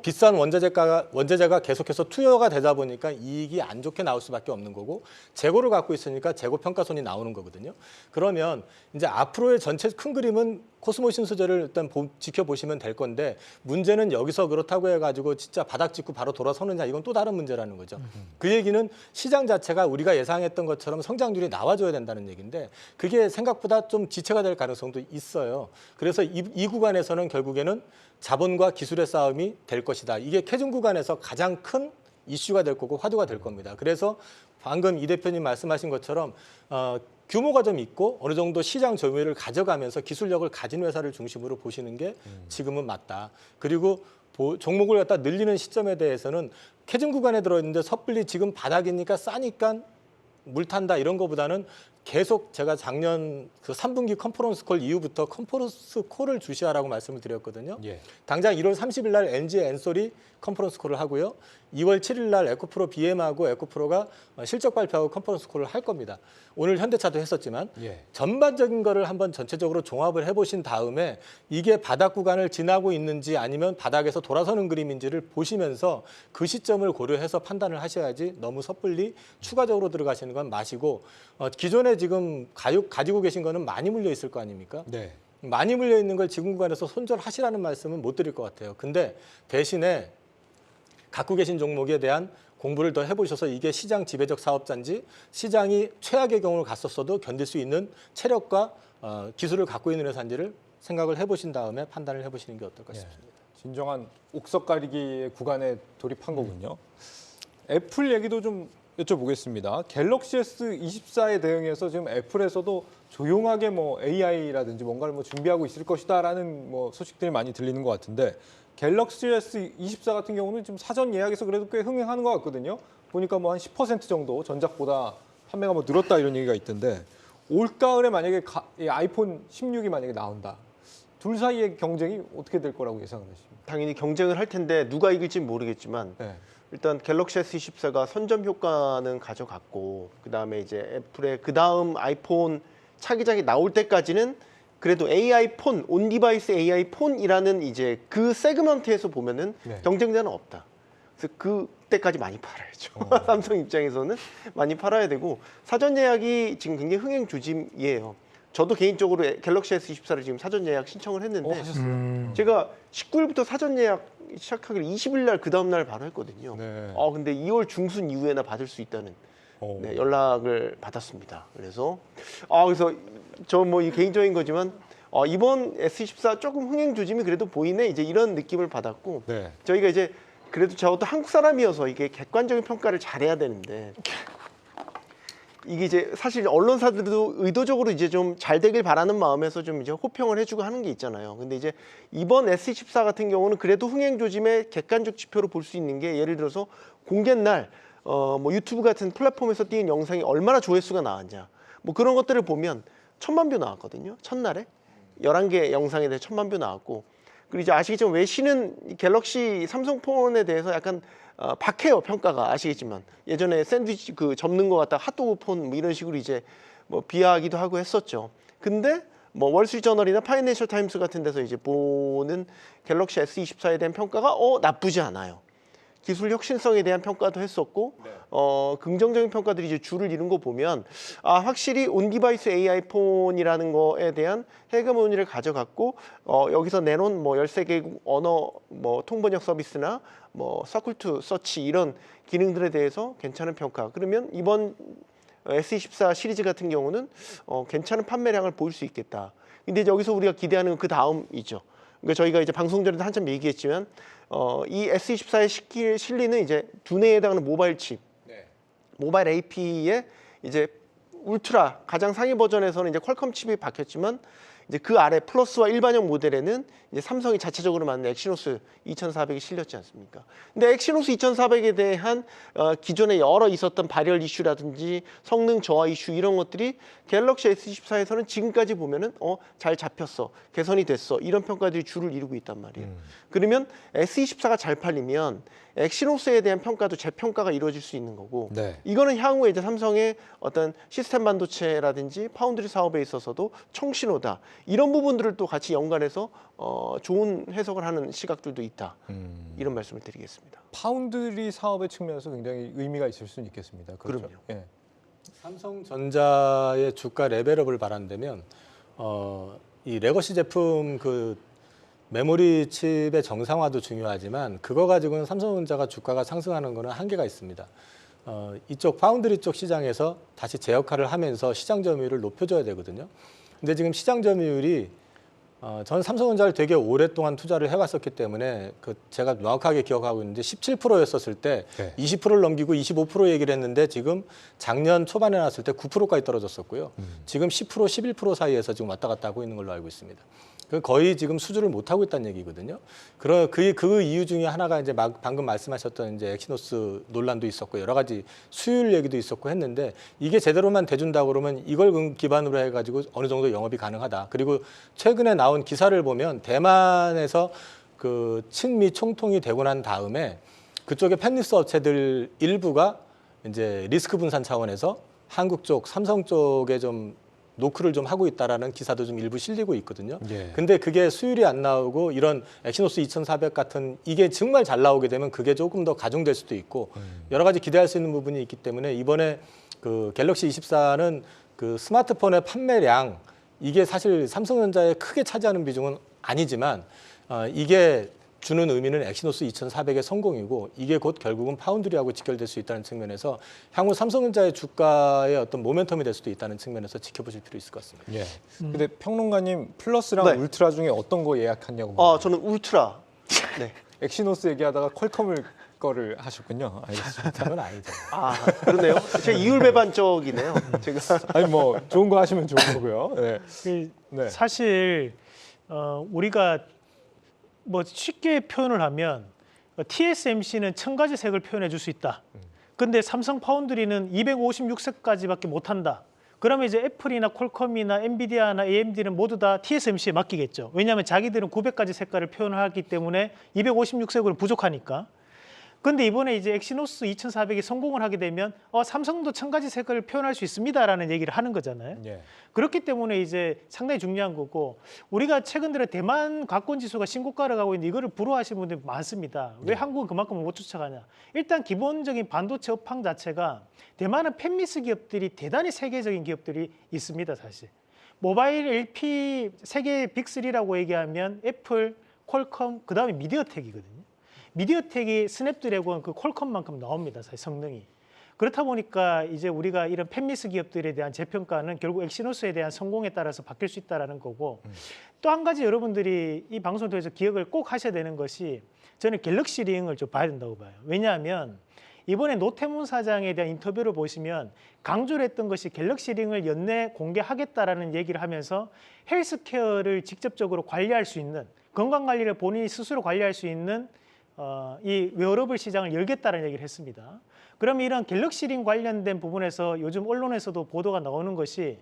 Speaker 2: 비싼 원자재가 계속해서 투여가 되다 보니까 이익이 안 좋게 나올 수밖에 없는 거고 재고를 갖고 있으니까 재고 평가손이 나오는 거거든요. 그러면 이제 앞으로의 전체 큰 그림은 코스모 신소재를 일단 지켜보시면 될 건데 문제는 여기서 그렇다고 해가지고 진짜 바닥 짚고 바로 돌아서느냐 이건 또 다른 문제라는 거죠. 그 얘기는 시장 자체가 우리가 예상했던 것처럼 성장률이 나와줘야 된다는 얘기인데 그게 생각보다 좀 지체가 될 가능성도 있어요. 그래서 이 구간에서는 결국에는 자본과 기술의 싸움이 될 것이다. 이게 캐즘 구간에서 가장 큰 이슈가 될 거고 화두가 될 겁니다. 그래서 방금 이 대표님 말씀하신 것처럼 규모가 좀 있고 어느 정도 시장 점유율을 가져가면서 기술력을 가진 회사를 중심으로 보시는 게 지금은 맞다. 그리고 종목을 갖다 늘리는 시점에 대해서는 캐즘 구간에 들어있는데 섣불리 지금 바닥이니까 싸니까 물 탄다 이런 거보다는 계속 제가 작년 그 3분기 컨퍼런스 콜 이후부터 컨퍼런스 콜을 주시하라고 말씀을 드렸거든요.
Speaker 1: 예.
Speaker 2: 당장 1월 30일 날 NG 엔솔이 컨퍼런스 콜을 하고요. 2월 7일 날 에코프로 BM하고 에코프로가 실적 발표하고 컨퍼런스 콜을 할 겁니다. 오늘 현대차도 했었지만
Speaker 1: 예.
Speaker 2: 전반적인 거를 한번 전체적으로 종합을 해보신 다음에 이게 바닥 구간을 지나고 있는지 아니면 바닥에서 돌아서는 그림인지를 보시면서 그 시점을 고려해서 판단을 하셔야지 너무 섣불리 추가적으로 들어가시는 건 마시고 기존에 지금 가지고 계신 거는 많이 물려 있을 거 아닙니까?
Speaker 1: 네.
Speaker 2: 많이 물려 있는 걸 지금 구간에서 손절하시라는 말씀은 못 드릴 것 같아요. 근데 대신에 갖고 계신 종목에 대한 공부를 더 해보셔서 이게 시장 지배적 사업자인지 시장이 최악의 경우를 갔었어도 견딜 수 있는 체력과 기술을 갖고 있는 회사인지를 생각을 해보신 다음에 판단을 해보시는 게 어떨까 싶습니다.
Speaker 1: 진정한 옥석 가리기의 구간에 돌입한 거군요. 애플 얘기도 좀 여쭤보겠습니다. 갤럭시 S24에 대응해서 지금 애플에서도 조용하게 뭐 AI라든지 뭔가를 뭐 준비하고 있을 것이다라는 뭐 소식들이 많이 들리는 것 같은데 갤럭시 S24 같은 경우는 지금 사전 예약에서 그래도 꽤 흥행하는 것 같거든요. 보니까 뭐 한 10% 정도 전작보다 판매가 뭐 늘었다 이런 얘기가 있던데 올가을에 만약에 이 아이폰 16이 만약에 나온다. 둘 사이의 경쟁이 어떻게 될 거라고 예상을 하십니까?
Speaker 4: 당연히 경쟁을 할 텐데 누가 이길지는 모르겠지만
Speaker 1: 네.
Speaker 4: 일단 갤럭시 S24가 선점 효과는 가져갔고 그다음에 이제 애플의 그다음 아이폰 차기작이 나올 때까지는 그래도 AI 폰, 온 디바이스 AI 폰이라는 이제 그 세그먼트에서 보면은
Speaker 1: 네.
Speaker 4: 경쟁자는 없다. 그래서 그때까지 많이 팔아야죠. 삼성 입장에서는 많이 팔아야 되고 사전 예약이 지금 굉장히 흥행 조짐이에요. 저도 개인적으로 갤럭시 S24를 지금 사전 예약 신청을 했는데
Speaker 1: 하셨어요.
Speaker 4: 제가 19일부터 사전 예약 시작하기로 20일 날 그 다음 날 바로 했거든요.
Speaker 1: 네.
Speaker 4: 근데 2월 중순 이후에나 받을 수 있다는
Speaker 1: 오.
Speaker 4: 네, 연락을 받았습니다. 그래서 저 뭐 개인적인 거지만 이번 S24 조금 흥행 조짐이 그래도 보이네 이제 이런 느낌을 받았고
Speaker 1: 네.
Speaker 4: 저희가 이제 그래도 저도 한국 사람이어서 이게 객관적인 평가를 잘해야 되는데 이게 이제 사실 언론사들도 의도적으로 이제 좀 잘 되길 바라는 마음에서 좀 이제 호평을 해주고 하는 게 있잖아요. 근데 이제 이번 S24 같은 경우는 그래도 흥행 조짐의 객관적 지표로 볼 수 있는 게 예를 들어서 공개 날 뭐 유튜브 같은 플랫폼에서 띄운 영상이 얼마나 조회수가 나왔냐 뭐 그런 것들을 보면 1000만 뷰 나왔거든요. 첫날에 11개 영상에 대해 1000만 뷰 나왔고 그리고 이제 아시겠지만 외신은 갤럭시 삼성폰에 대해서 약간 박해요 평가가 아시겠지만 예전에 샌드위치 그 접는 거 갖다 핫도그 폰 뭐 이런 식으로 이제 뭐 비하하기도 하고 했었죠. 근데 뭐 월스트리트저널이나 파이낸셜 타임스 같은 데서 이제 보는 갤럭시 S24에 대한 평가가 나쁘지 않아요. 기술 혁신성에 대한 평가도 했었고 긍정적인 평가들이 이제 줄을 이룬 거 보면 확실히 온디바이스 AI 폰이라는 거에 대한 헤게모니를 가져갔고 여기서 내놓은 뭐 13개국 언어 뭐 통번역 서비스나 뭐 서클 투 서치 이런 기능들에 대해서 괜찮은 평가. 그러면 이번 S24 시리즈 같은 경우는 괜찮은 판매량을 보일 수 있겠다. 근데 이제 여기서 우리가 기대하는 건 그 다음이죠. 그러니까 저희가 이제 방송 전에도 한참 얘기했지만 이 S24에 실리는 이제 두뇌에 해당하는 모바일 칩, 모바일 AP에 이제 울트라 가장 상위 버전에서는 이제 퀄컴 칩이 박혔지만 이제 그 아래 플러스와 일반형 모델에는 이제 삼성이 자체적으로 만든 엑시노스 2400이 실렸지 않습니까? 근데 엑시노스 2400에 대한 기존에 여러 있었던 발열 이슈라든지 성능 저하 이슈 이런 것들이 갤럭시 S24에서는 지금까지 보면은 잘 잡혔어, 개선이 됐어 이런 평가들이 줄을 이루고 있단 말이에요. 그러면 S24가 잘 팔리면 엑시노스에 대한 평가도 재평가가 이루어질 수 있는 거고 이거는 향후에 이제 삼성의 어떤 시스템 반도체라든지 파운드리 사업에 있어서도 청신호다 이런 부분들을 또 같이 연관해서 좋은 해석을 하는 시각들도 있다 이런 말씀을 드리겠습니다.
Speaker 1: 파운드리 사업의 측면에서 굉장히 의미가 있을 수는 있겠습니다. 그렇죠?
Speaker 4: 그럼요.
Speaker 1: 예.
Speaker 2: 삼성전자의 주가 레벨업을 바란다면 이 레거시 제품 그 메모리 칩의 정상화도 중요하지만 그거 가지고는 삼성전자가 주가가 상승하는 거는 한계가 있습니다. 이쪽 파운드리 쪽 시장에서 다시 재역할을 하면서 시장 점유율을 높여줘야 되거든요. 근데 지금 시장 점유율이 저는 삼성전자를 되게 오랫동안 투자를 해왔었기 때문에 제가 명확하게 기억하고 있는데 17%였었을 때 20%를 넘기고 25% 얘기를 했는데 지금 작년 초반에 나왔을 때 9%까지 떨어졌었고요. 지금 10%, 11% 사이에서 지금 왔다 갔다 하고 있는 걸로 알고 있습니다. 거의 지금 수주를 못 하고 있다는 얘기거든요. 그 이유 중에 하나가 이제 방금 말씀하셨던 이제 엑시노스 논란도 있었고 여러 가지 수율 얘기도 있었고 했는데 이게 제대로만 돼준다 그러면 이걸 기반으로 해가지고 어느 정도 영업이 가능하다. 그리고 최근에 나온 기사를 보면 대만에서 그 친미 총통이 되고 난 다음에 그쪽에 팹리스 업체들 일부가 이제 리스크 분산 차원에서 한국 쪽 삼성 쪽에 좀 노크를 좀 하고 있다라는 기사도 좀 일부 실리고 있거든요. 근데 그게 수율이 안 나오고 이런 엑시노스 2400 같은 이게 정말 잘 나오게 되면 그게 조금 더 가중될 수도 있고 여러 가지 기대할 수 있는 부분이 있기 때문에 이번에 그 갤럭시 24는 그 스마트폰의 판매량 이게 사실 삼성전자에 크게 차지하는 비중은 아니지만 이게 주는 의미는 엑시노스 2400의 성공이고 이게 곧 결국은 파운드리하고 직결될 수 있다는 측면에서 향후 삼성전자의 주가의 어떤 모멘텀이 될 수도 있다는 측면에서 지켜보실 필요 있을 것 같습니다.
Speaker 1: 예. 근데 평론가님 플러스랑 울트라 중에 어떤 거 예약했냐고.
Speaker 4: 저는 울트라. 네.
Speaker 1: 엑시노스 얘기하다가 퀄컴을 거를 하셨군요. 알겠습니다.
Speaker 2: 그건 아니죠.
Speaker 4: 그러네요. 제가 이율배반적이네요. 제가
Speaker 1: 아니 뭐 좋은 거 하시면 좋은 거고요. 네.
Speaker 3: 사실 우리가 뭐 쉽게 표현을 하면 TSMC는 1000가지 색을 표현해 줄 수 있다. 근데 삼성 파운드리는 256색까지밖에 못한다. 그러면 이제 애플이나 퀄컴이나 엔비디아나 AMD는 모두 다 TSMC에 맡기겠죠. 왜냐하면 자기들은 900가지 색깔을 표현하기 때문에 256색으로 부족하니까. 근데 이번에 이제 엑시노스 2400이 성공을 하게 되면 삼성도 1000가지 색을 표현할 수 있습니다라는 얘기를 하는 거잖아요. 그렇기 때문에 이제 상당히 중요한 거고 우리가 최근 들어 대만 가권 지수가 신고가를 가고 있는데 이거를 부러워하시는 분들이 많습니다. 왜 한국은 그만큼 못 쫓아가냐? 일단 기본적인 반도체 업황 자체가 대만은 팹리스 기업들이 대단히 세계적인 기업들이 있습니다, 사실. 모바일 LP 세계 빅3라고 얘기하면 애플, 퀄컴, 그다음에 미디어텍이거든요. 미디어텍이 스냅드래곤 그 퀄컴만큼 나옵니다, 사실 성능이. 그렇다 보니까 이제 우리가 이런 팹리스 기업들에 대한 재평가는 결국 엑시노스에 대한 성공에 따라서 바뀔 수 있다는 거고 또 한 가지 여러분들이 이 방송을 통해서 기억을 꼭 하셔야 되는 것이 저는 갤럭시 링을 좀 봐야 된다고 봐요. 왜냐하면 이번에 노태문 사장에 대한 인터뷰를 보시면 강조를 했던 것이 갤럭시 링을 연내 공개하겠다라는 얘기를 하면서 헬스케어를 직접적으로 관리할 수 있는 건강관리를 본인이 스스로 관리할 수 있는 이 웨어러블 시장을 열겠다는 얘기를 했습니다. 그러면 이런 갤럭시 링 관련된 부분에서 요즘 언론에서도 보도가 나오는 것이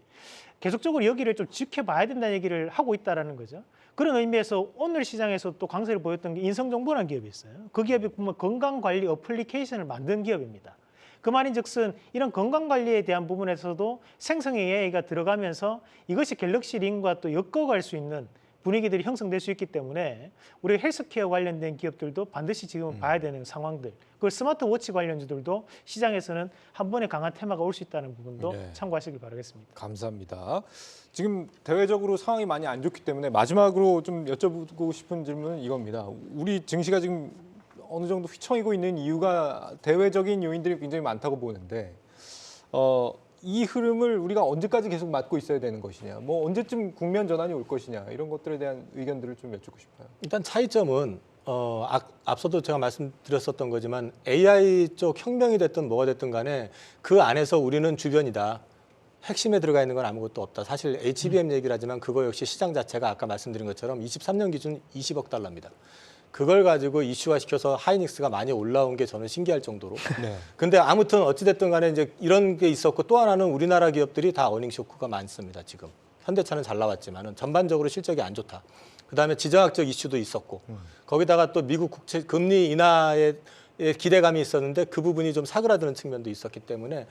Speaker 3: 계속적으로 여기를 좀 지켜봐야 된다는 얘기를 하고 있다는 거죠. 그런 의미에서 오늘 시장에서 또 강세를 보였던 게 인성정보라는 기업이 있어요. 그 기업이 보면 건강관리 어플리케이션을 만든 기업입니다. 그 말인즉슨 이런 건강관리에 대한 부분에서도 생성 AI가 들어가면서 이것이 갤럭시 링과 또 엮어갈 수 있는 분위기들이 형성될 수 있기 때문에 우리 헬스케어 관련된 기업들도 반드시 지금 봐야 되는 상황들. 그리고 스마트워치 관련주들도 시장에서는 한 번에 강한 테마가 올 수 있다는 부분도
Speaker 1: 네.
Speaker 3: 참고하시길 바라겠습니다.
Speaker 1: 감사합니다. 지금 대외적으로 상황이 많이 안 좋기 때문에 마지막으로 좀 여쭤보고 싶은 질문은 이겁니다. 우리 증시가 지금 어느 정도 휘청이고 있는 이유가 대외적인 요인들이 굉장히 많다고 보는데 이 흐름을 우리가 언제까지 계속 맡고 있어야 되는 것이냐, 뭐 언제쯤 국면 전환이 올 것이냐 이런 것들에 대한 의견들을 좀 여쭙고 싶어요.
Speaker 2: 일단 차이점은 앞서도 제가 말씀드렸었던 거지만 AI 쪽 혁명이 됐든 뭐가 됐든 간에 그 안에서 우리는 주변이다. 핵심에 들어가 있는 건 아무것도 없다. 사실 HBM 얘기를 하지만 그거 역시 시장 자체가 아까 말씀드린 것처럼 23년 기준 20억 달러입니다. 그걸 가지고 이슈화시켜서 하이닉스가 많이 올라온 게 저는 신기할 정도로.
Speaker 1: 네.
Speaker 2: 근데 아무튼 어찌됐든 간에 이제 이런 게 있었고 또 하나는 우리나라 기업들이 다 어닝 쇼크가 많습니다. 지금. 현대차는 잘 나왔지만은 전반적으로 실적이 안 좋다. 그다음에 지정학적 이슈도 있었고 거기다가 또 미국 국채 금리 인하에 기대감이 있었는데 그 부분이 좀 사그라드는 측면도 있었기 때문에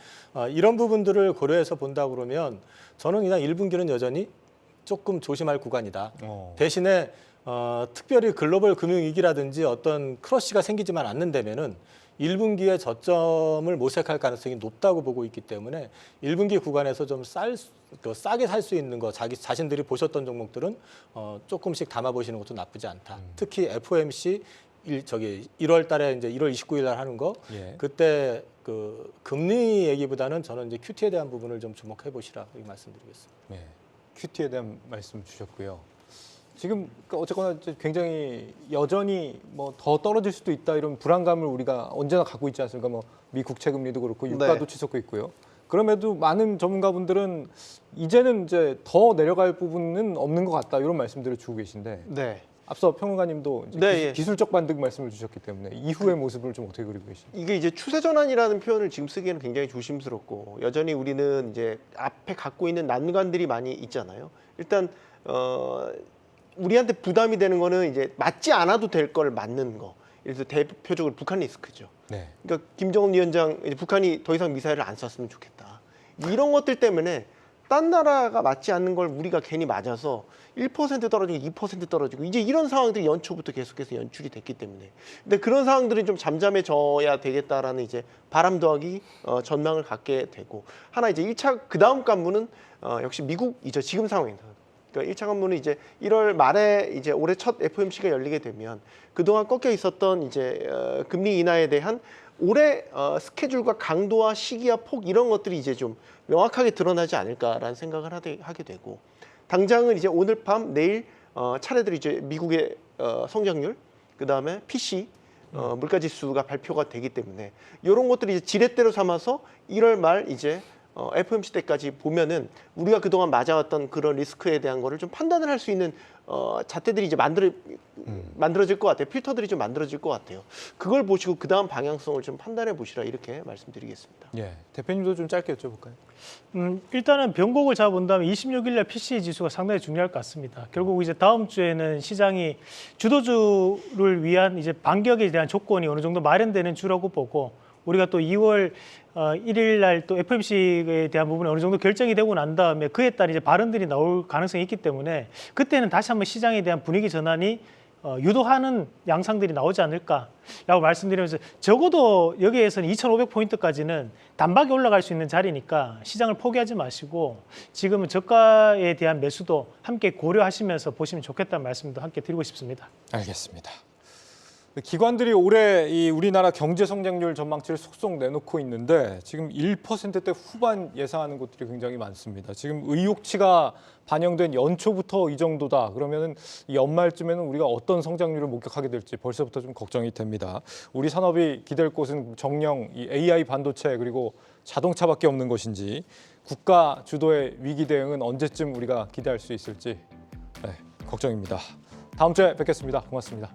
Speaker 2: 이런 부분들을 고려해서 본다 그러면 저는 그냥 1분기는 여전히 조금 조심할 구간이다. 대신에 특별히 글로벌 금융위기라든지 어떤 크러쉬가 생기지만 않는다면은 1분기에 저점을 모색할 가능성이 높다고 보고 있기 때문에 1분기 구간에서 좀 싸게 살 수 있는 거 자신들이 보셨던 종목들은 조금씩 담아보시는 것도 나쁘지 않다. 특히 FOMC 1월 달에 이제 1월 29일 날 하는 거
Speaker 1: 예.
Speaker 2: 그때 그 금리 얘기보다는 저는 이제 QT에 대한 부분을 좀 주목해 보시라 이렇게 말씀드리겠습니다.
Speaker 1: 네. QT에 대한 말씀 주셨고요. 지금 어쨌거나 굉장히 여전히 뭐 더 떨어질 수도 있다 이런 불안감을 우리가 언제나 갖고 있지 않습니까? 뭐 미 국채 금리도 그렇고 유가도
Speaker 4: 네.
Speaker 1: 치솟고 있고요. 그럼에도 많은 전문가분들은 이제는 이제 더 내려갈 부분은 없는 것 같다 이런 말씀들을 주고 계신데
Speaker 4: 네.
Speaker 1: 앞서 평론가님도 이제
Speaker 4: 네, 예.
Speaker 1: 기술적 반등 말씀을 주셨기 때문에 이후의 모습을 좀 어떻게 그리고 계신지.
Speaker 4: 이게 이제 추세 전환이라는 표현을 지금 쓰기에는 굉장히 조심스럽고 여전히 우리는 이제 앞에 갖고 있는 난관들이 많이 있잖아요. 일단 우리한테 부담이 되는 거는 이제 맞지 않아도 될 걸 맞는 거. 예를 들어 대표적으로 북한 리스크죠.
Speaker 1: 네.
Speaker 4: 그러니까 김정은 위원장 이제 북한이 더 이상 미사일을 안 쐈으면 좋겠다. 이런 것들 때문에 딴 나라가 맞지 않는 걸 우리가 괜히 맞아서 1% 떨어지고 2% 떨어지고 이제 이런 상황들이 연초부터 계속해서 연출이 됐기 때문에 근데 그런 상황들이 좀 잠잠해져야 되겠다라는 이제 바람 더하기 전망을 갖게 되고 하나 이제 1차 그 다음 관문은 역시 미국이죠. 지금 상황입니다. 그러니까 1차 관문은 이제 1월 말에 이제 올해 첫 FOMC가 열리게 되면 그동안 꺾여 있었던 이제 금리 인하에 대한 올해 스케줄과 강도와 시기와 폭 이런 것들이 이제 좀 명확하게 드러나지 않을까라는 생각을 하게 되고 당장은 이제 오늘 밤 내일 차례대로 이제 미국의 성장률 그다음에 PC 물가지수가 발표가 되기 때문에 이런 것들이 이제 지렛대로 삼아서 1월 말 이제 FOMC 때까지 보면은 우리가 그동안 맞아왔던 그런 리스크에 대한 거를 좀 판단을 할 수 있는 잣대들이 이제 만들어질 것 같아요. 필터들이 좀 만들어질 것 같아요. 그걸 보시고 그 다음 방향성을 좀 판단해 보시라 이렇게 말씀드리겠습니다.
Speaker 1: 예. 대표님도 좀 짧게 여쭤볼까요?
Speaker 3: 일단은 변곡을 잡아본다면 26일 날 PCE 지수가 상당히 중요할 것 같습니다. 결국 이제 다음 주에는 시장이 주도주를 위한 이제 반격에 대한 조건이 어느 정도 마련되는 주라고 보고 우리가 또 2월 1일 날 또 FOMC에 대한 부분이 어느 정도 결정이 되고 난 다음에 그에 따른 이제 발언들이 나올 가능성이 있기 때문에 그때는 다시 한번 시장에 대한 분위기 전환이 유도하는 양상들이 나오지 않을까라고 말씀드리면서 적어도 여기에서는 2,500포인트까지는 단박에 올라갈 수 있는 자리니까 시장을 포기하지 마시고 지금은 저가에 대한 매수도 함께 고려하시면서 보시면 좋겠다는 말씀도 함께 드리고 싶습니다.
Speaker 1: 알겠습니다. 기관들이 올해 이 우리나라 경제 성장률 전망치를 속속 내놓고 있는데 지금 1%대 후반 예상하는 곳들이 굉장히 많습니다. 지금 의혹치가 반영된 연초부터 이 정도다. 그러면은 이 연말쯤에는 우리가 어떤 성장률을 목격하게 될지 벌써부터 좀 걱정이 됩니다. 우리 산업이 기댈 곳은 정녕 이 AI 반도체 그리고 자동차밖에 없는 것인지 국가 주도의 위기 대응은 언제쯤 우리가 기대할 수 있을지 걱정입니다. 다음 주에 뵙겠습니다. 고맙습니다.